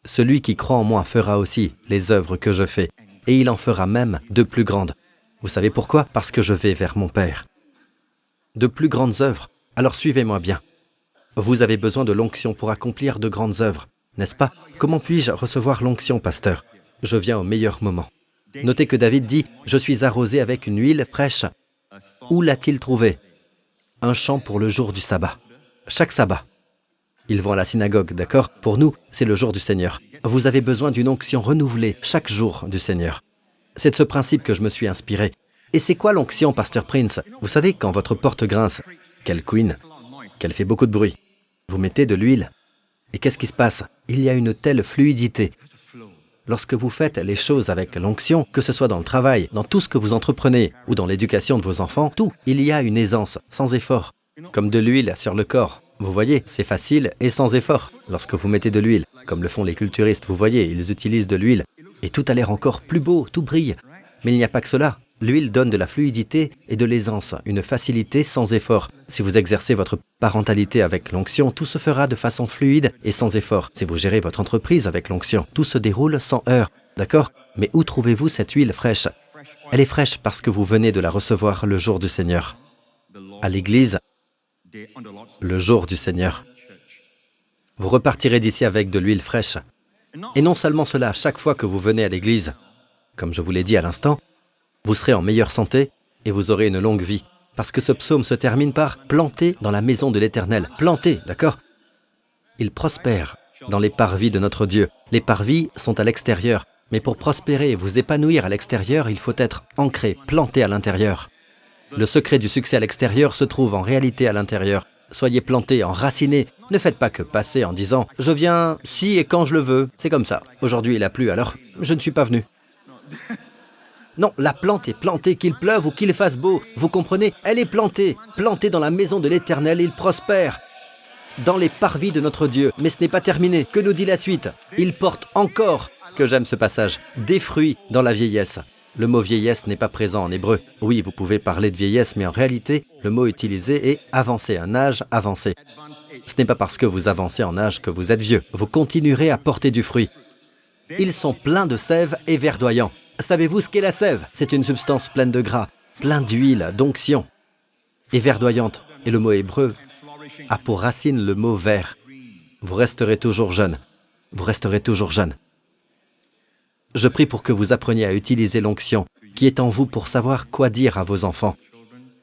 celui qui croit en moi fera aussi les œuvres que je fais, et il en fera même de plus grandes. Vous savez pourquoi? Parce que je vais vers mon Père. De plus grandes œuvres, alors suivez-moi bien. Vous avez besoin de l'onction pour accomplir de grandes œuvres, n'est-ce pas? Comment puis-je recevoir l'onction, pasteur? Je viens au meilleur moment. Notez que David dit, je suis arrosé avec une huile fraîche. Où l'a-t-il trouvé? Un chant pour le jour du sabbat. Chaque sabbat. Ils vont à la synagogue, d'accord? Pour nous, c'est le jour du Seigneur. Vous avez besoin d'une onction renouvelée chaque jour du Seigneur. C'est de ce principe que je me suis inspiré. Et c'est quoi l'onction, Pasteur Prince? Vous savez, quand votre porte grince, qu'elle couine, qu'elle fait beaucoup de bruit, vous mettez de l'huile. Et qu'est-ce qui se passe? Il y a une telle fluidité. Lorsque vous faites les choses avec l'onction, que ce soit dans le travail, dans tout ce que vous entreprenez ou dans l'éducation de vos enfants, tout, il y a une aisance, sans effort. Comme de l'huile sur le corps. Vous voyez, c'est facile et sans effort. Lorsque vous mettez de l'huile, comme le font les culturistes, vous voyez, ils utilisent de l'huile. Et tout a l'air encore plus beau, tout brille. Mais il n'y a pas que cela. L'huile donne de la fluidité et de l'aisance, une facilité sans effort. Si vous exercez votre parentalité avec l'onction, tout se fera de façon fluide et sans effort. Si vous gérez votre entreprise avec l'onction, tout se déroule sans heurts. D'accord? Mais où trouvez-vous cette huile fraîche? Elle est fraîche parce que vous venez de la recevoir le jour du Seigneur. À l'église, le jour du Seigneur. Vous repartirez d'ici avec de l'huile fraîche. Et non seulement cela, chaque fois que vous venez à l'église, comme je vous l'ai dit à l'instant, vous serez en meilleure santé et vous aurez une longue vie. Parce que ce psaume se termine par « planté dans la maison de l'Éternel ». Planté, d'accord? Il prospère dans les parvis de notre Dieu. Les parvis sont à l'extérieur. Mais pour prospérer et vous épanouir à l'extérieur, il faut être ancré, planté à l'intérieur. Le secret du succès à l'extérieur se trouve en réalité à l'intérieur. Soyez plantés, enracinés. Ne faites pas que passer en disant « Je viens si et quand je le veux. C'est comme ça. Aujourd'hui il a plu, alors je ne suis pas venu. » Non, la plante est plantée, qu'il pleuve ou qu'il fasse beau. Vous comprenez? Elle est plantée, plantée dans la maison de l'Éternel, il prospère. Dans les parvis de notre Dieu. Mais ce n'est pas terminé. Que nous dit la suite? Il porte encore, que j'aime ce passage, des fruits dans la vieillesse. Le mot vieillesse n'est pas présent en hébreu. Oui, vous pouvez parler de vieillesse, mais en réalité, le mot utilisé est avancé, un âge avancé. Ce n'est pas parce que vous avancez en âge que vous êtes vieux. Vous continuerez à porter du fruit. Ils sont pleins de sève et verdoyants. Savez-vous ce qu'est la sève? C'est une substance pleine de gras, pleine d'huile, d'onction, et verdoyante. Et le mot hébreu a pour racine le mot vert. Vous resterez toujours jeune. Vous resterez toujours jeune. Je prie pour que vous appreniez à utiliser l'onction qui est en vous pour savoir quoi dire à vos enfants,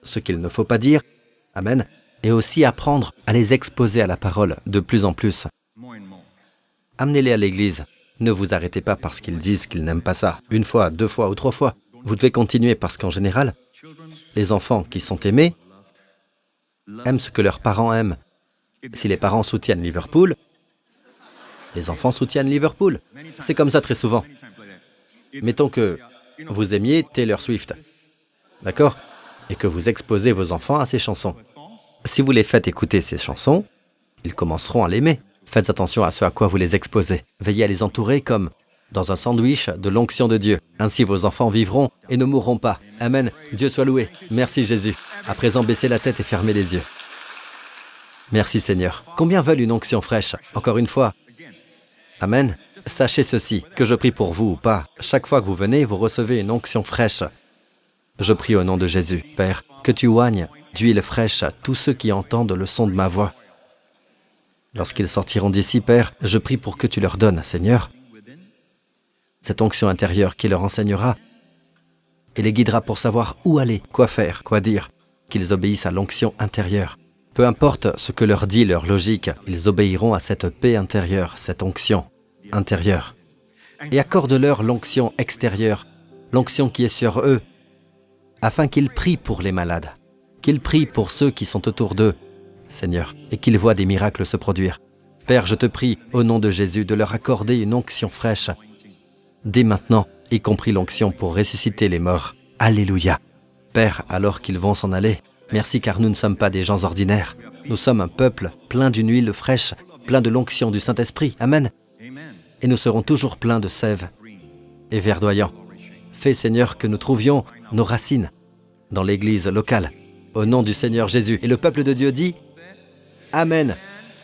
ce qu'il ne faut pas dire, amen, et aussi apprendre à les exposer à la parole de plus en plus. Amenez-les à l'église. Ne vous arrêtez pas parce qu'ils disent qu'ils n'aiment pas ça. Une fois, 2 fois ou 3 fois. Vous devez continuer parce qu'en général, les enfants qui sont aimés aiment ce que leurs parents aiment. Si les parents soutiennent Liverpool, les enfants soutiennent Liverpool. C'est comme ça très souvent. Mettons que vous aimiez Taylor Swift, d'accord? Et que vous exposez vos enfants à ces chansons. Si vous les faites écouter ces chansons, ils commenceront à l'aimer. Faites attention à ce à quoi vous les exposez. Veillez à les entourer comme dans un sandwich de l'onction de Dieu. Ainsi vos enfants vivront et ne mourront pas. Amen. Dieu soit loué. Merci Jésus. À présent, baissez la tête et fermez les yeux. Merci Seigneur. Combien veulent une onction fraîche? Encore une fois. Amen. Sachez ceci, que je prie pour vous ou pas, chaque fois que vous venez, vous recevez une onction fraîche. Je prie au nom de Jésus, Père, que tu oignes d'huile fraîche à tous ceux qui entendent le son de ma voix. Lorsqu'ils sortiront d'ici, Père, je prie pour que tu leur donnes, Seigneur, cette onction intérieure qui leur enseignera et les guidera pour savoir où aller, quoi faire, quoi dire, qu'ils obéissent à l'onction intérieure. Peu importe ce que leur dit leur logique, ils obéiront à cette paix intérieure, cette onction intérieure. Et accorde-leur l'onction extérieure, l'onction qui est sur eux, afin qu'ils prient pour les malades, qu'ils prient pour ceux qui sont autour d'eux, Seigneur, et qu'ils voient des miracles se produire. Père, je te prie, au nom de Jésus, de leur accorder une onction fraîche, dès maintenant, y compris l'onction pour ressusciter les morts. Alléluia. Père, alors qu'ils vont s'en aller, merci car nous ne sommes pas des gens ordinaires. Nous sommes un peuple plein d'une huile fraîche, plein de l'onction du Saint-Esprit. Amen. Et nous serons toujours pleins de sève et verdoyants. Fais, Seigneur, que nous trouvions nos racines dans l'Église locale, au nom du Seigneur Jésus. Et le peuple de Dieu dit Amen.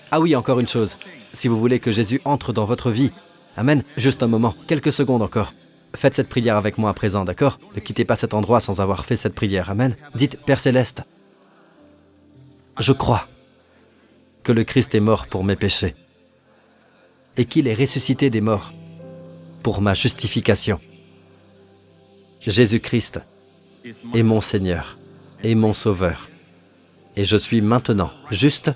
Ah oui, encore une chose. Si vous voulez que Jésus entre dans votre vie, Amen, juste un moment, quelques secondes encore. Faites cette prière avec moi à présent, d'accord? Ne quittez pas cet endroit sans avoir fait cette prière. Amen. Dites, Père Céleste, je crois que le Christ est mort pour mes péchés et qu'il est ressuscité des morts pour ma justification. Jésus-Christ est mon Seigneur et mon Sauveur. Et je suis maintenant juste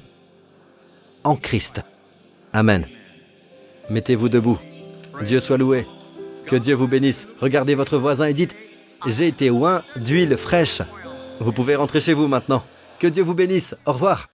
en Christ. Amen. Mettez-vous debout. Dieu soit loué. Que Dieu vous bénisse. Regardez votre voisin et dites « J'ai été oint d'huile fraîche ». Vous pouvez rentrer chez vous maintenant. Que Dieu vous bénisse. Au revoir.